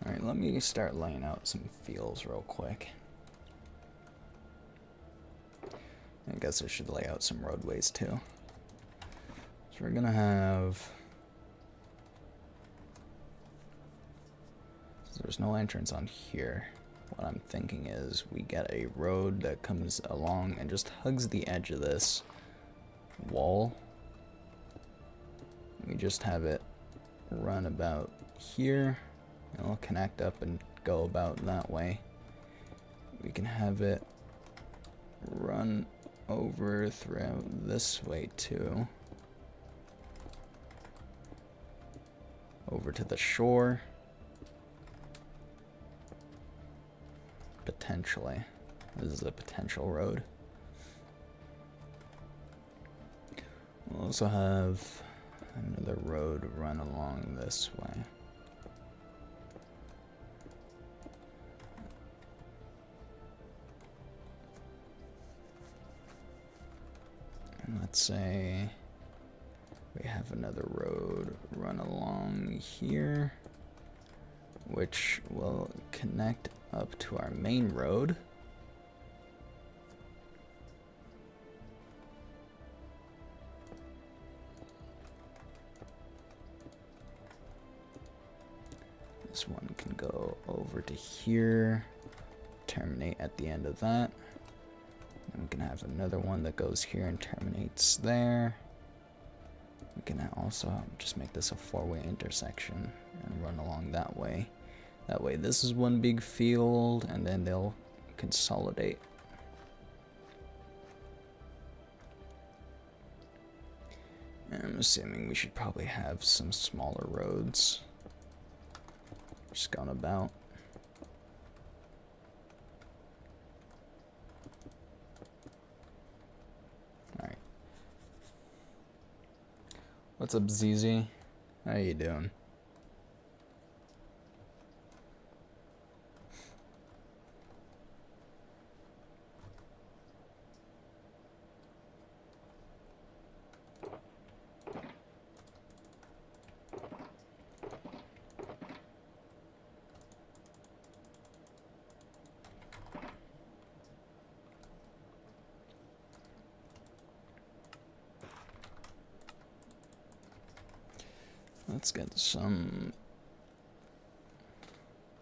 Alright, let me start laying out some fields real quick. I guess I should lay out some roadways too. So we're gonna have... So there's no entrance on here. What I'm thinking is we get a road that comes along and just hugs the edge of this wall. We just have it run about here. It'll connect up and go about that way. We can have it run over throughout this way too. Over to the shore. Potentially. This is a potential road. We'll also have another road run along this way. And let's say we have another road run along here, which will connect up to our main road. This one can go over to here, terminate at the end of that. And we can have another one that goes here and terminates there. We can also just make this a four-way intersection and run along that way. That way this is one big field, and then they'll consolidate. And I'm assuming we should probably have some smaller roads just going about. Alright. What's up, ZZ? How you doing? Let's get some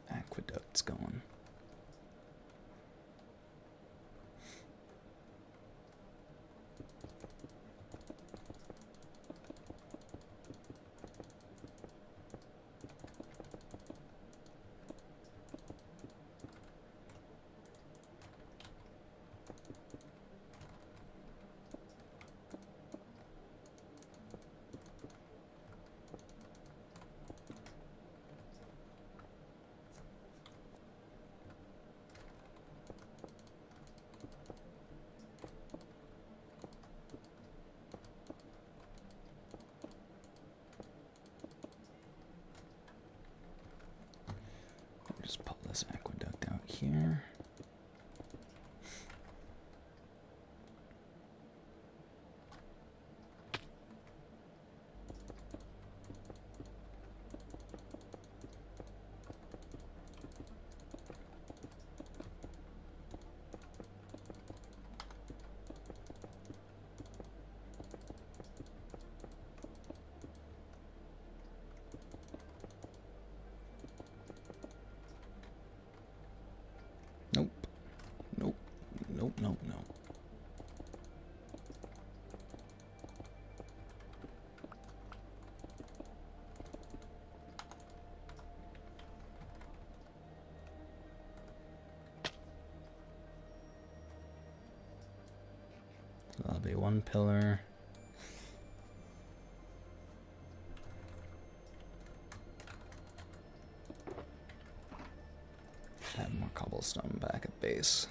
aqueducts going. Just pull this aqueduct out here. Nope. Nope. Nope, nope, nope. So that'll be one pillar. Have more cobblestone back at base.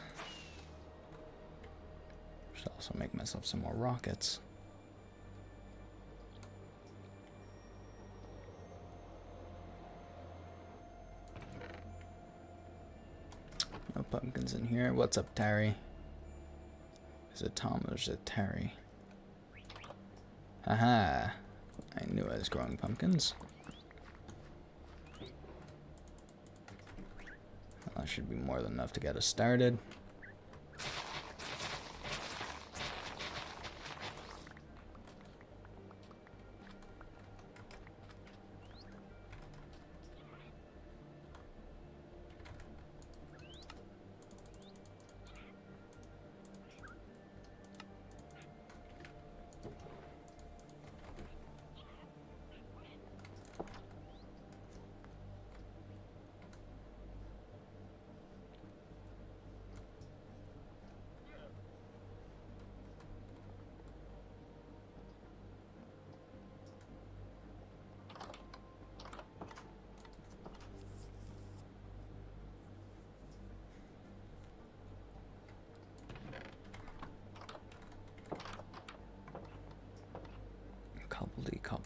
Should also make myself some more rockets. No pumpkins in here. What's up, Terry? Is it Tom or is it Terry? Haha. I knew I was growing pumpkins. That should be more than enough to get us started.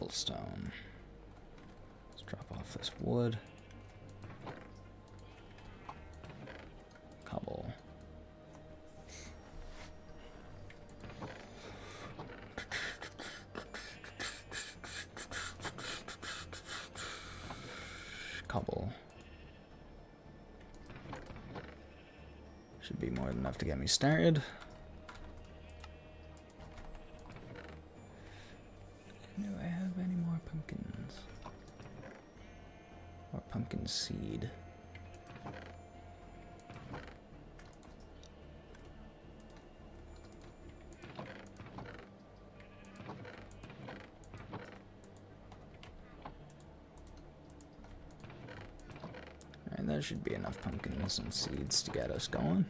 cobblestone. Let's drop off this wood. Cobble. Cobble. Should be more than enough to get me started. Do I have any more pumpkins? Or pumpkin seed? Alright, that should be enough pumpkins and seeds to get us going.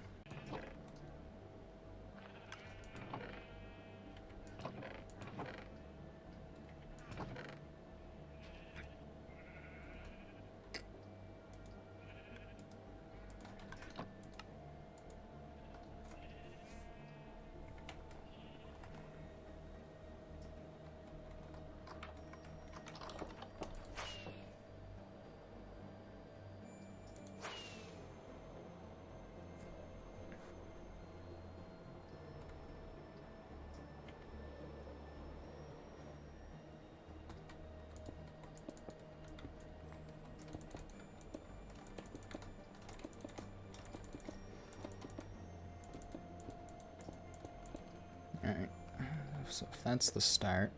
Alright, so if that's the start.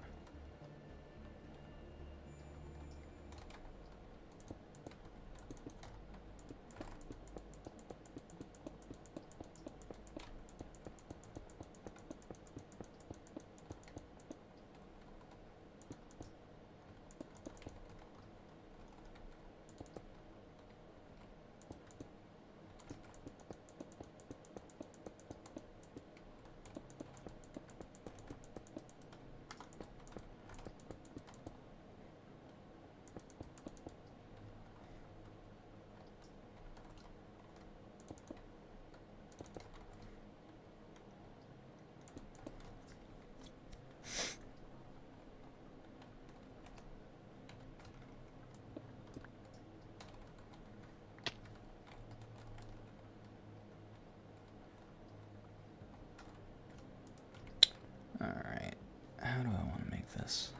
Alright, how do I want to make this?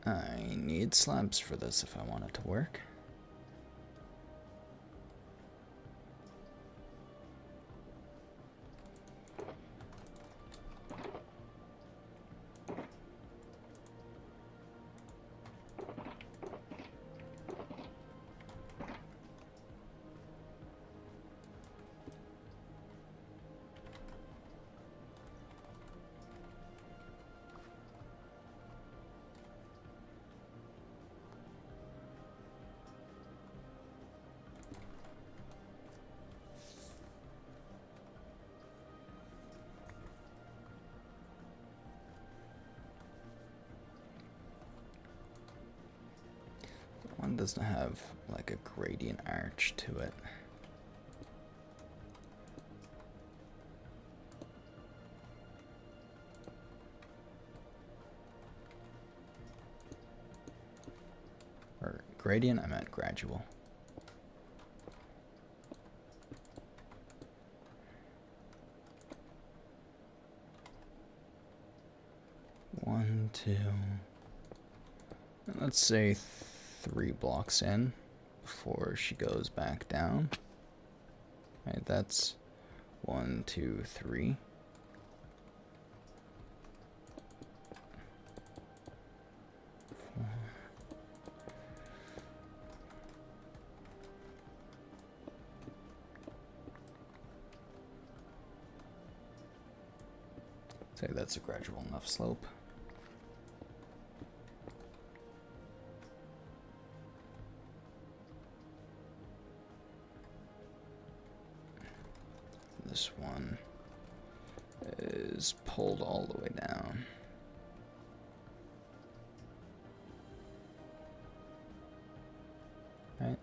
I need slabs for this if I want it to work. One doesn't have like a gradient arch to it. Or gradient, I meant gradual. One, two, let's say 3 blocks in before she goes back down. Right, that's 1, 2, 3. Say that's a gradual enough slope. This one is pulled all the way down. Right?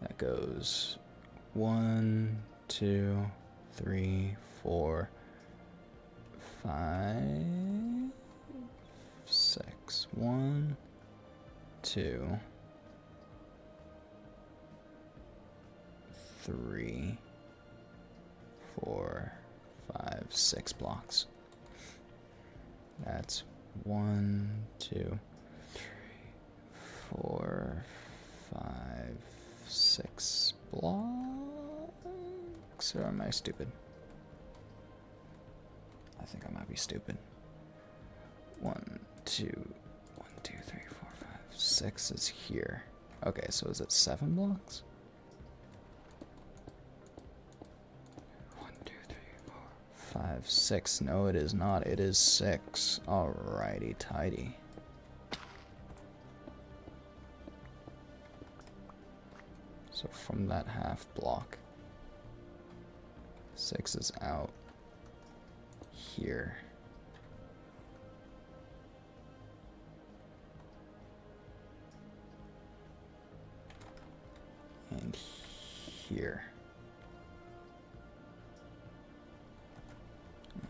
That goes 1, 2, 3, 4, 5, 6. 1, 2, 3, 4, 5, 6 blocks. That's 1, 2, 3, 4, 5, 6 blocks. Or am I stupid? I think I might be stupid. 1, 2, 1, 2, 3, 4, 5, 6 is here. Okay, so is it 7 blocks? 1, 2, 3, 4, 5, 6. No, it is not. It is 6. Alrighty, tidy. So from that half block, 6 is out here. And here.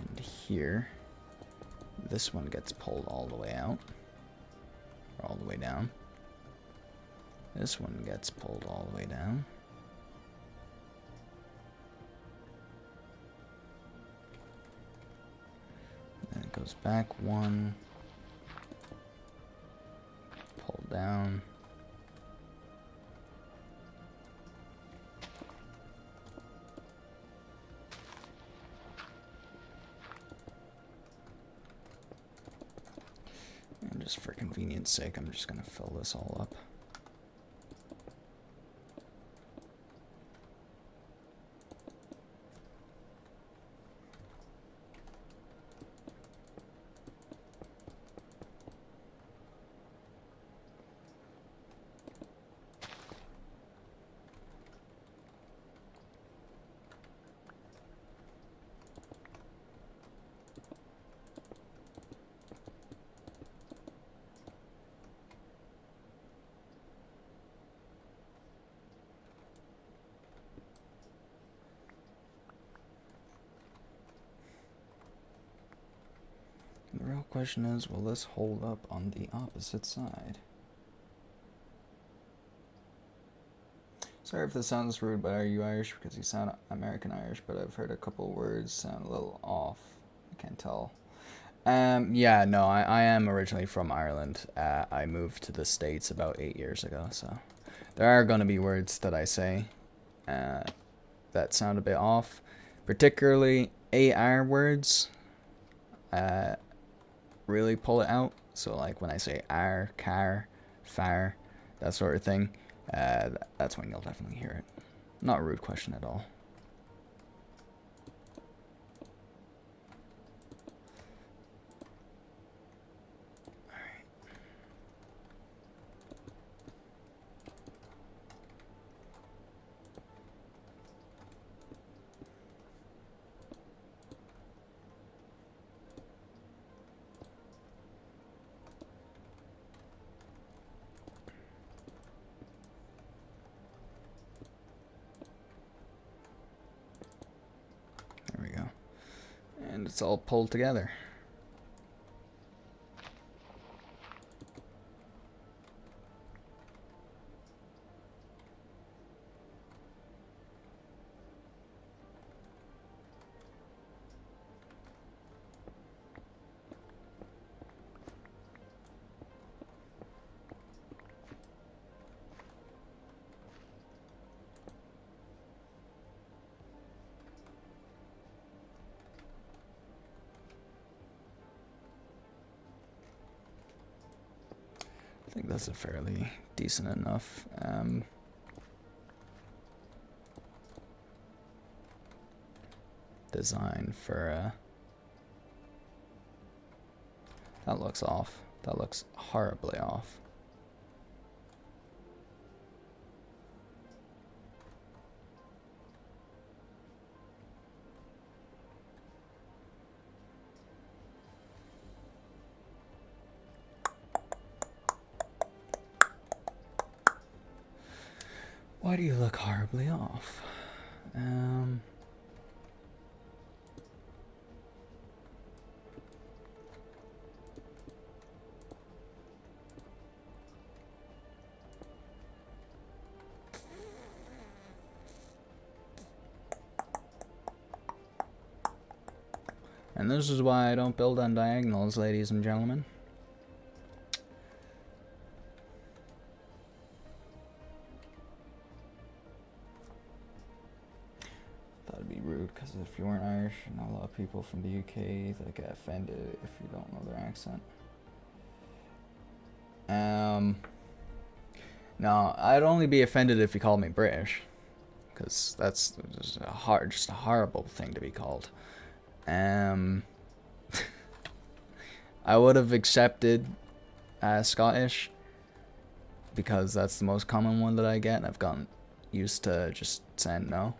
And here. This one gets pulled all the way out. Or all the way down. This one gets pulled all the way down. Then it goes back 1. Pull down. And just for convenience sake, I'm just gonna fill this all up. The real question is, will this hold up on the opposite side? Sorry if this sounds rude, but are you Irish? Because you sound American Irish, but I've heard a couple words sound a little off. I can't tell. Yeah, no, I am originally from Ireland. I moved to the States about 8 years ago, so there are going to be words that I say that sound a bit off, particularly AR words. Really pull it out. So like when I say ar, car, far, that sort of thing, that's when you'll definitely hear it. Not a rude question at all. There we go. And it's all pulled together. I think that's a fairly decent enough design for that looks off. That looks horribly off. Why do you look horribly off? And this is why I don't build on diagonals, ladies and gentlemen. That'd be rude, because if you weren't Irish, and a lot of people from the UK, they get offended if you don't know their accent. No, I'd only be offended if you called me British, because that's just a horrible thing to be called. I would have accepted Scottish, because that's the most common one that I get, and I've gotten used to just saying no.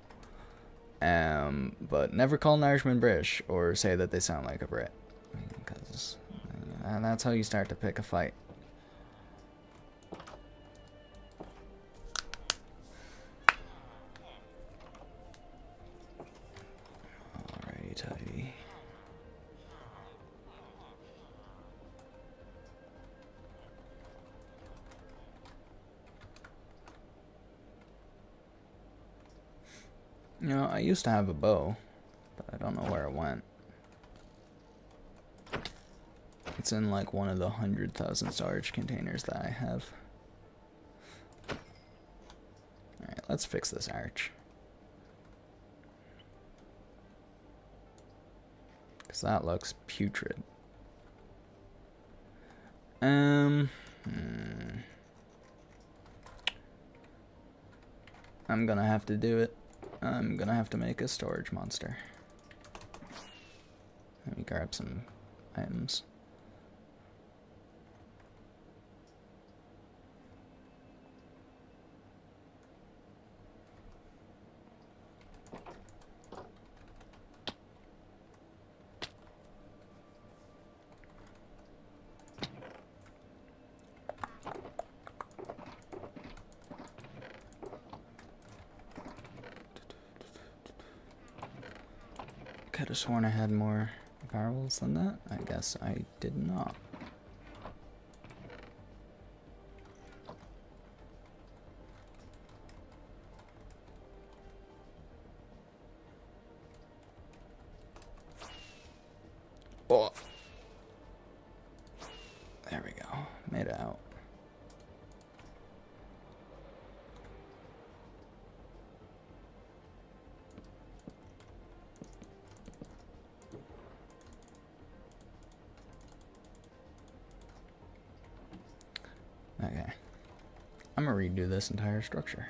But never call an Irishman British or say that they sound like a Brit, because and that's how you start to pick a fight. Alrighty, tidy. You know, I used to have a bow, but I don't know where it went. It's in like one of the 100,000 storage containers that I have. Alright, let's fix this arch. Because that looks putrid. I'm gonna have to do it. I'm gonna have to make a storage monster. Let me grab some items. Could have sworn I had more barrels than that. I guess I did not. Oh. There we go. Made it out. Okay, I'm gonna redo this entire structure.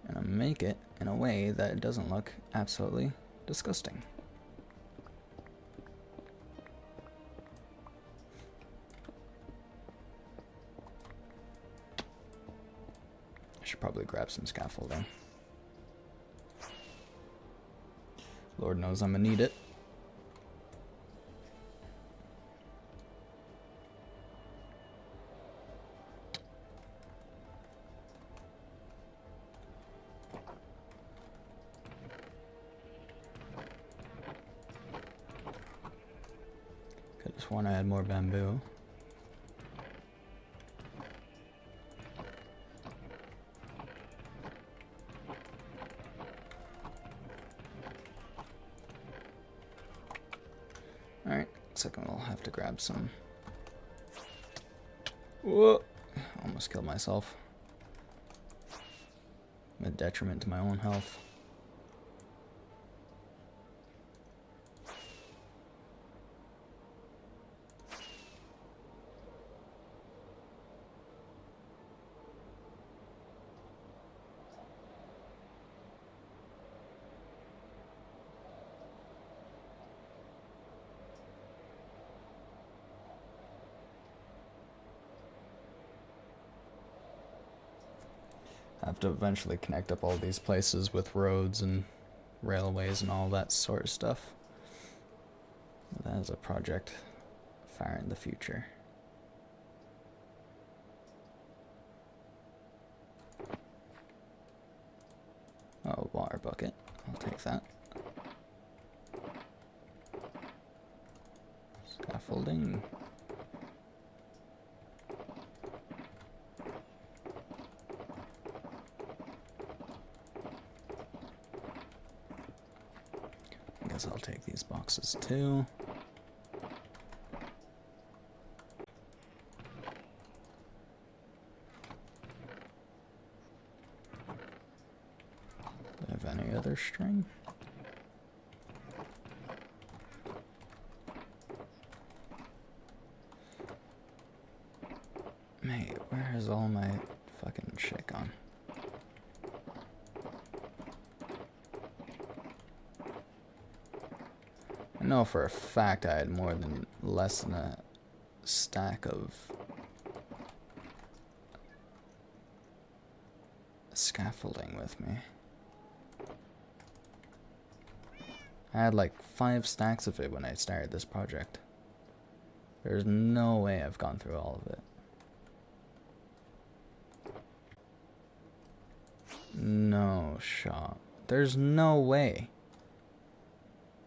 And I'm gonna make it in a way that it doesn't look absolutely disgusting. I should probably grab some scaffolding. Lord knows I'm gonna need it. Could have sworn I had more bamboo. Alright, looks like I'll have to grab some. Whoa! Almost killed myself. A detriment to my own health. I have to eventually connect up all these places with roads and railways and all that sort of stuff. That is a project far in the future. scaffolding. I guess I'll take these boxes too. Do I have any other string? Mate, where is all my fucking shit gone? I know for a fact I had less than a stack of scaffolding with me. I had like 5 stacks of it when I started this project. There's no way I've gone through all of it. No shot. There's no way.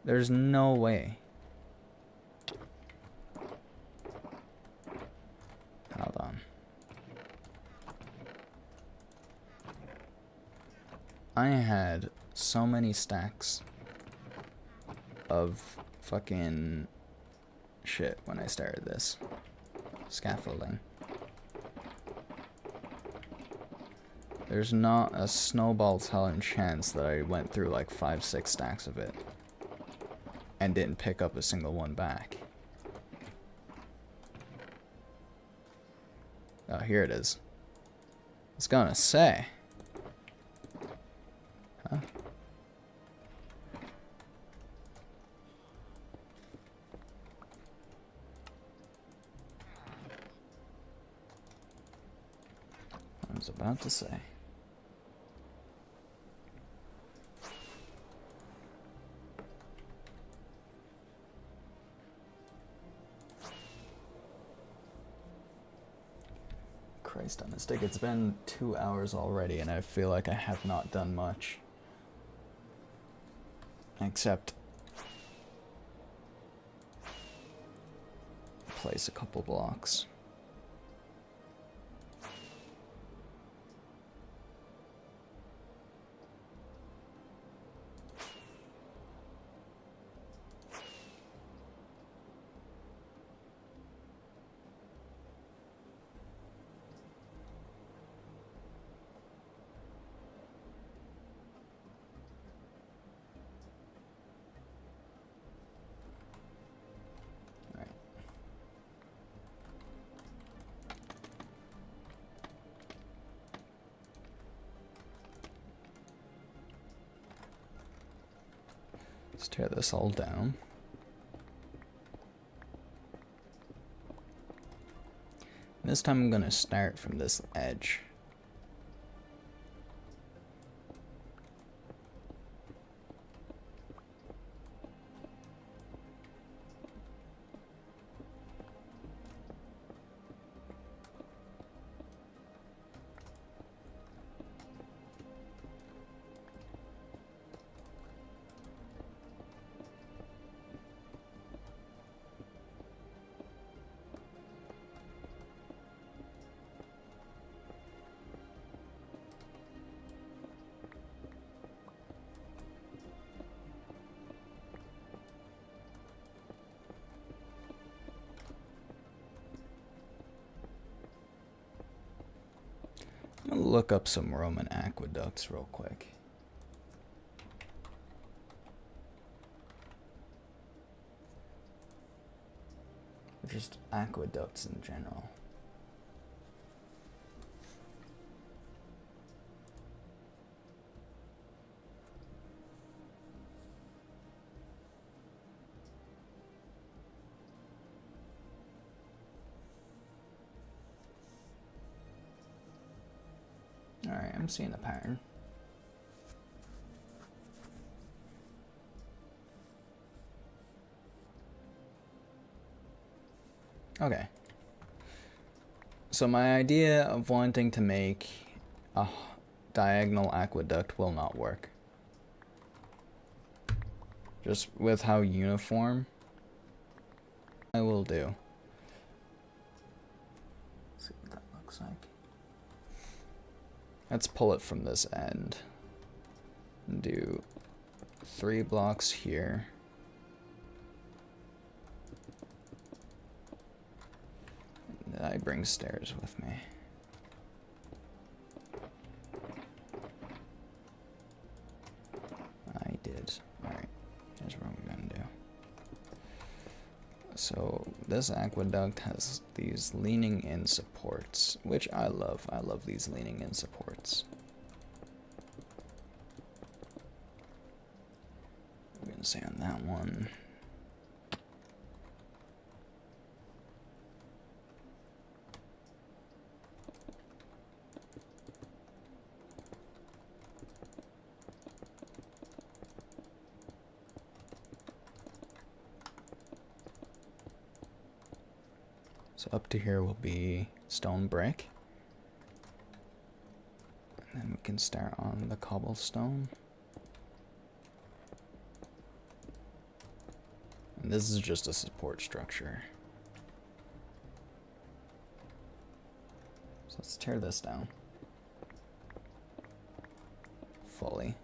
There's no way. Hold on. I had so many stacks of fucking shit when I started this. Scaffolding. There's not a snowball's telling chance that I went through like 5-6 stacks of it and didn't pick up a single one back. Oh, here it is. It's gonna say. Huh? I was about to say. Christ on a stick, it's been 2 hours already and I feel like I have not done much. Except place a couple blocks. Let's tear this all down. This time I'm gonna start from this edge. I'm gonna look up some Roman aqueducts real quick. Or just aqueducts in general. Alright, I'm seeing a pattern. Okay. So my idea of wanting to make a diagonal aqueduct will not work. Just with how uniform I will do. Let's see what that looks like. Let's pull it from this end. And do 3 blocks here. And I bring stairs with me. I did. Alright, here's what we're gonna do. So this aqueduct has these leaning in supports, which I love. I love these leaning in supports. I'm gonna say on that one. So up to here will be stone brick. And then we can start on the cobblestone. And this is just a support structure. So let's tear this down fully.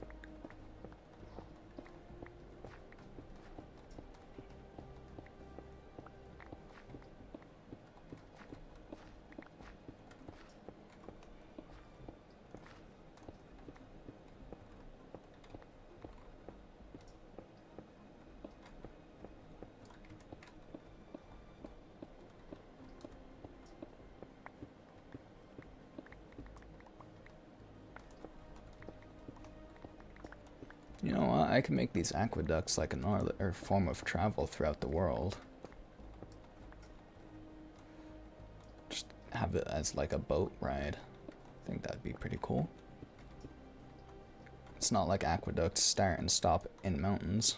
You know what? I can make these aqueducts like another form of travel throughout the world. Just have it as like a boat ride. I think that'd be pretty cool. It's not like aqueducts start and stop in mountains.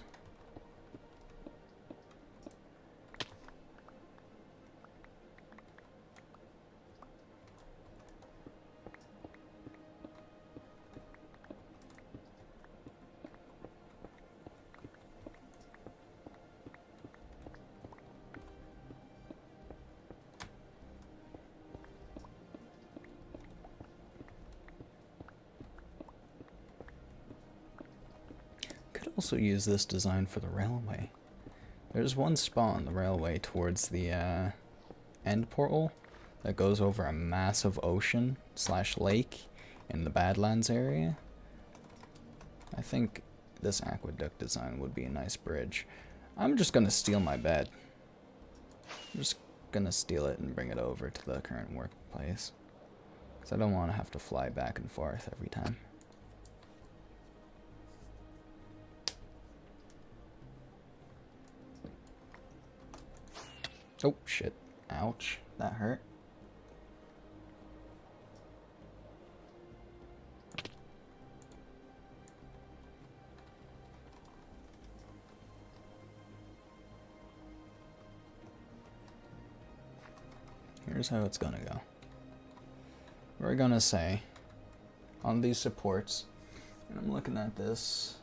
Also use this design for the railway. There's one spot on the railway towards the end portal that goes over a massive ocean / lake in the Badlands area. I think this aqueduct design would be a nice bridge. I'm just gonna steal my bed. I'm just gonna steal it and bring it over to the current workplace, because I don't want to have to fly back and forth every time. Oh, shit. Ouch. That hurt. Here's how it's gonna go. We're gonna say, on these supports, and I'm looking at this.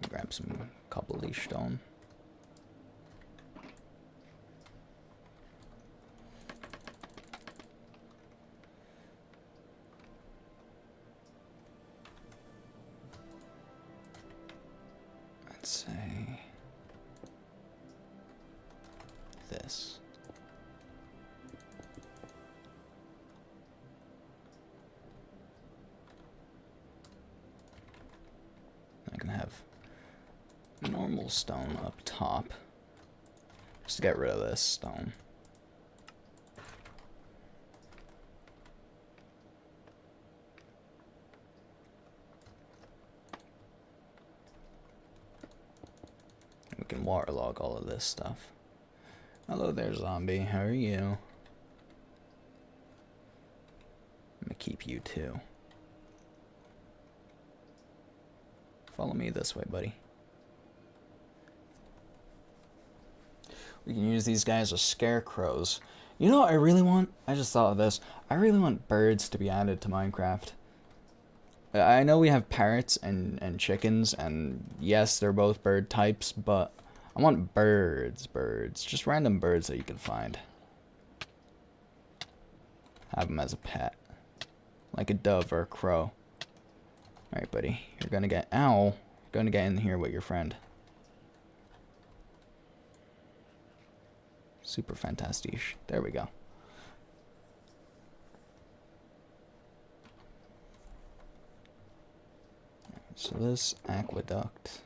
Grab some cobblestone. Let's say this. I can have normal stone up top, just to get rid of this stone. We can waterlog all of this stuff. Hello there, zombie. How are you? I'm gonna keep you too. Follow me this way, buddy. We can use these guys as scarecrows. You know what I really want? I just thought of this. I really want birds to be added to Minecraft. I know we have parrots and chickens, and yes, they're both bird types, but I want birds. Just random birds that you can find. Have them as a pet. Like a dove or a crow. Alright, buddy. You're gonna get... Ow! You're gonna get in here with your friend. Super fantastic. There we go. So this aqueduct...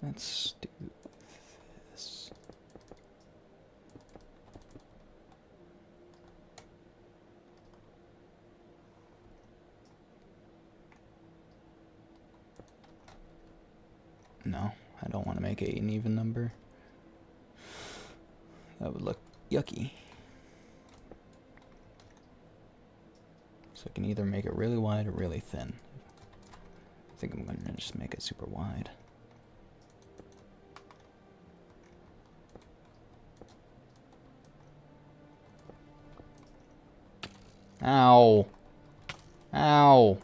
Let's do this. No, I don't want to make it an even number. That would look yucky. So I can either make it really wide or really thin. I think I'm going to just make it super wide. Ow. Ow.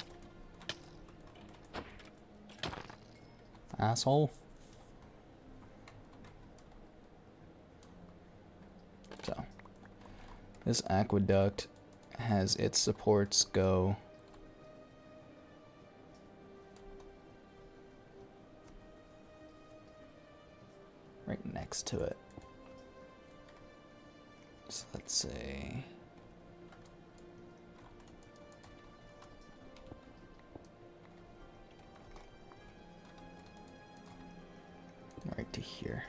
Asshole. So, this aqueduct has its supports go right next to it. So let's say... right to here.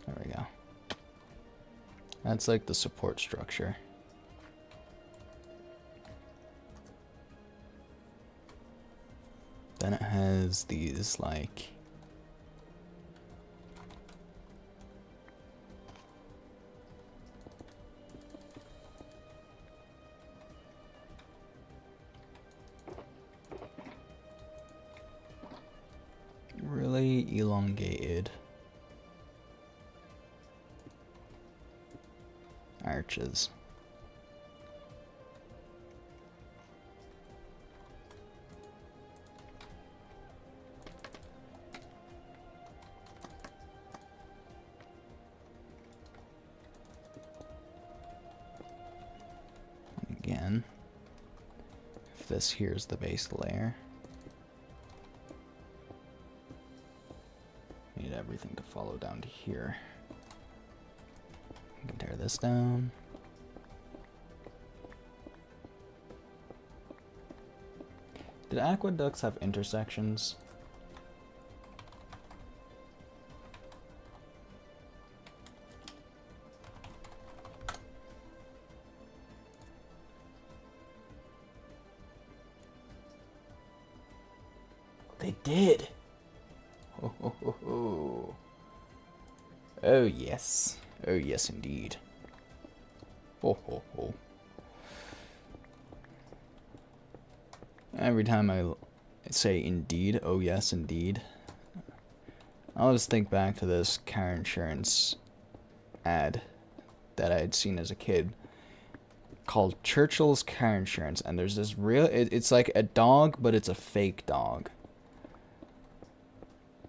There we go. That's like the support structure. Then it has these like really elongated arches. And again, if this here is the base layer, need everything to follow down to here. You can tear this down. Did aqueducts have intersections? They did! Ho, ho, ho, ho. Oh yes. Oh yes indeed. Ho ho ho. Every time I say indeed, oh yes indeed, I always think back to this car insurance ad that I had seen as a kid called Churchill's Car Insurance, and there's this real, it's like a dog, but it's a fake dog.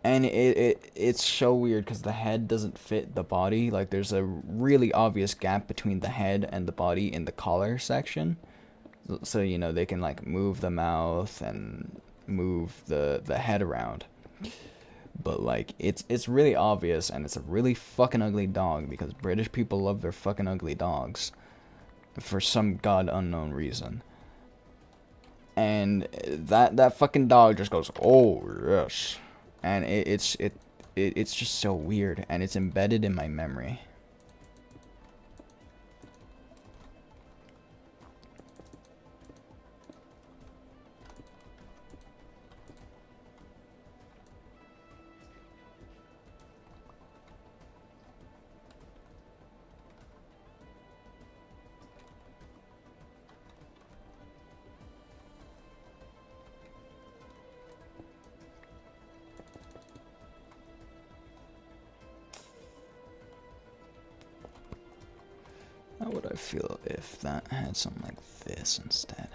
And it's so weird because the head doesn't fit the body. Like, there's a really obvious gap between the head and the body in the collar section. So, you know, they can, like, move the mouth and move the head around. But like it's really obvious, and it's a really fucking ugly dog because British people love their fucking ugly dogs for some god unknown reason. And that fucking dog just goes, "Oh yes," and it's just so weird, and it's embedded in my memory. How would I feel if that had something like this instead?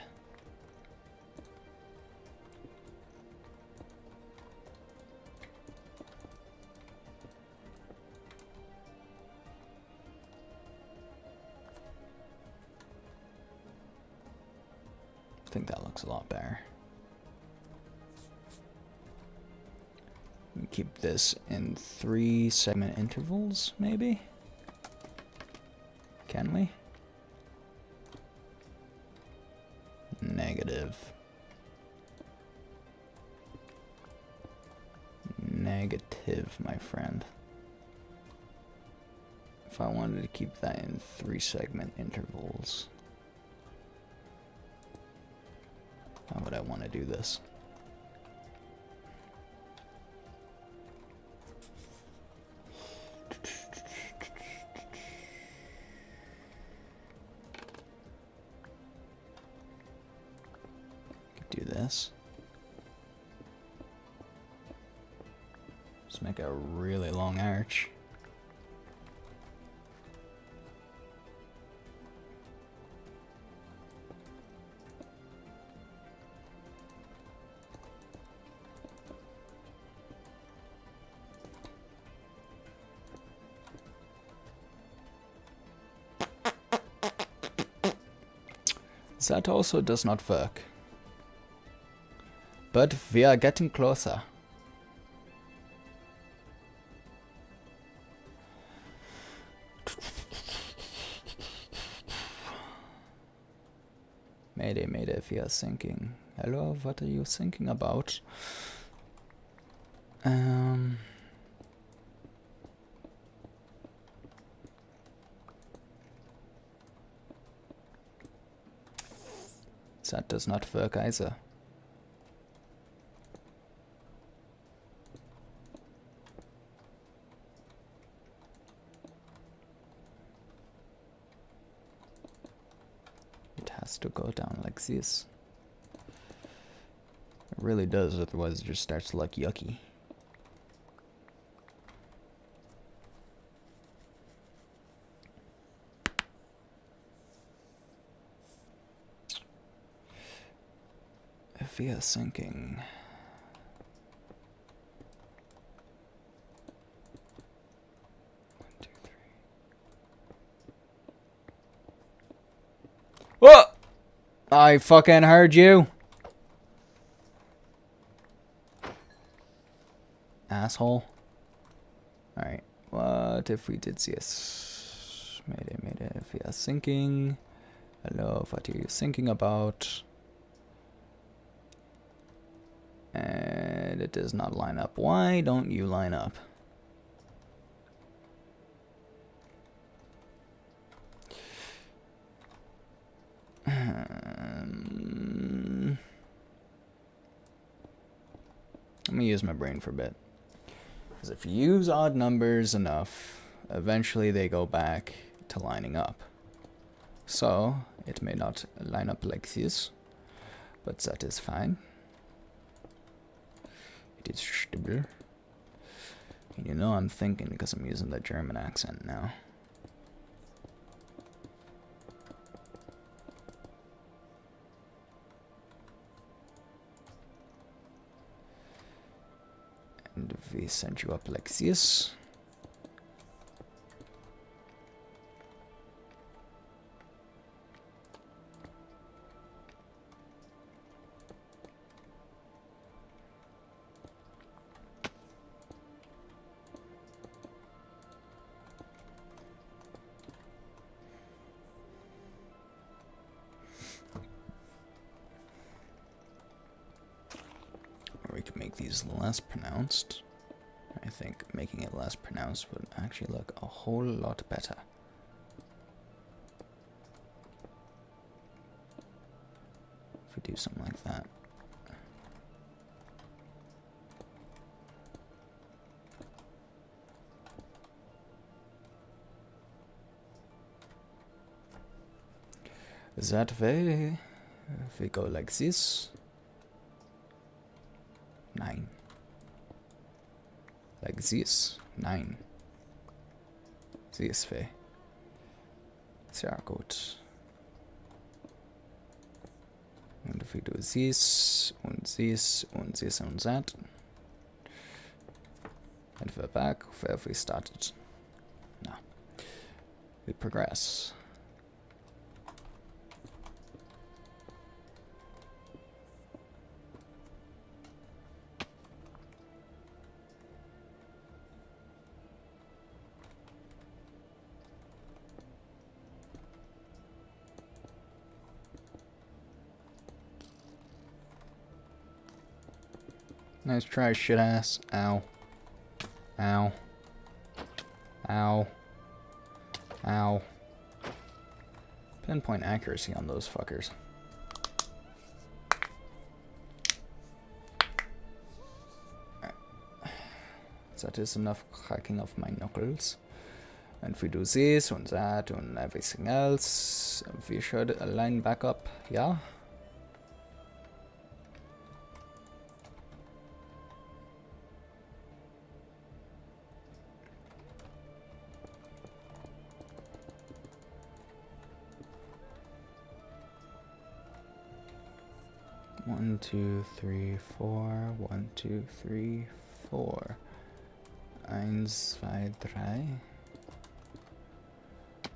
I think that looks a lot better. Keep this in 3 segment intervals, maybe? Can we? Negative. Negative, my friend. If I wanted to keep that in 3 segment intervals, how would I want to do this? Do this. Just make a really long arch. That also does not work. But we are getting closer. Mayday, mayday, we are sinking. Hello, what are you thinking about? That does not work either. It has to go down like this. It really does, otherwise it just starts to look yucky. If we are sinking. 1, 2, 3. Whoa! I fucking heard you. Asshole. Alright. What if we did this? Mayday, mayday. If we are sinking. Hello, what are you thinking about? And it does not line up. Why don't you line up? Let me use my brain for a bit. Because if you use odd numbers enough, eventually they go back to lining up. So, it may not line up like this, but that is fine. It is stable. And you know I'm thinking because I'm using the German accent now. And we send you up like this. these less pronounced. I think making it less pronounced would actually look a whole lot better. If we do something like that. That way, if we go like this, 9. Like this, 9. This way. Sehr gut. Und if we do this, und this, und this, and that, and we're back where we started. Now, we progress. Nice try, shit ass. Ow. Ow. Ow. Ow. Pinpoint accuracy on those fuckers. Right. That is enough cracking of my knuckles. And if we do this and that and everything else, we should align back up, yeah? One, two, three, four. 1, 2, 3, 4. 1, 2, 3.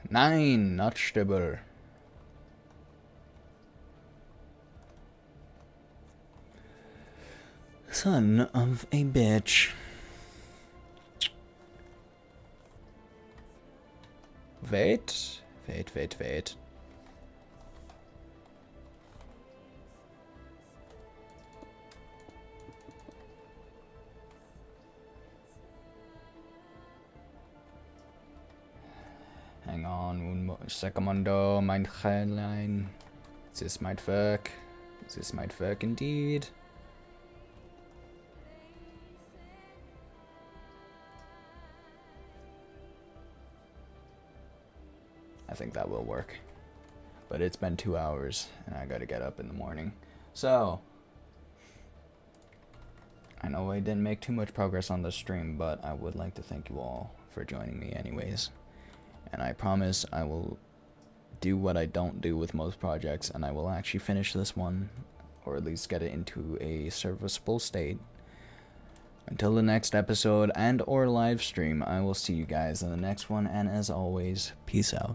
9, not stable. Son of a bitch. Wait. Hang on, un secondo, mein Fräulein. This might work. This might work indeed. I think that will work. But it's been 2 hours, and I gotta get up in the morning. So, I know I didn't make too much progress on the stream, but I would like to thank you all for joining me anyways. And I promise I will do what I don't do with most projects, and I will actually finish this one, or at least get it into a serviceable state. Until the next episode and or live stream, I will see you guys in the next one, and as always, peace out.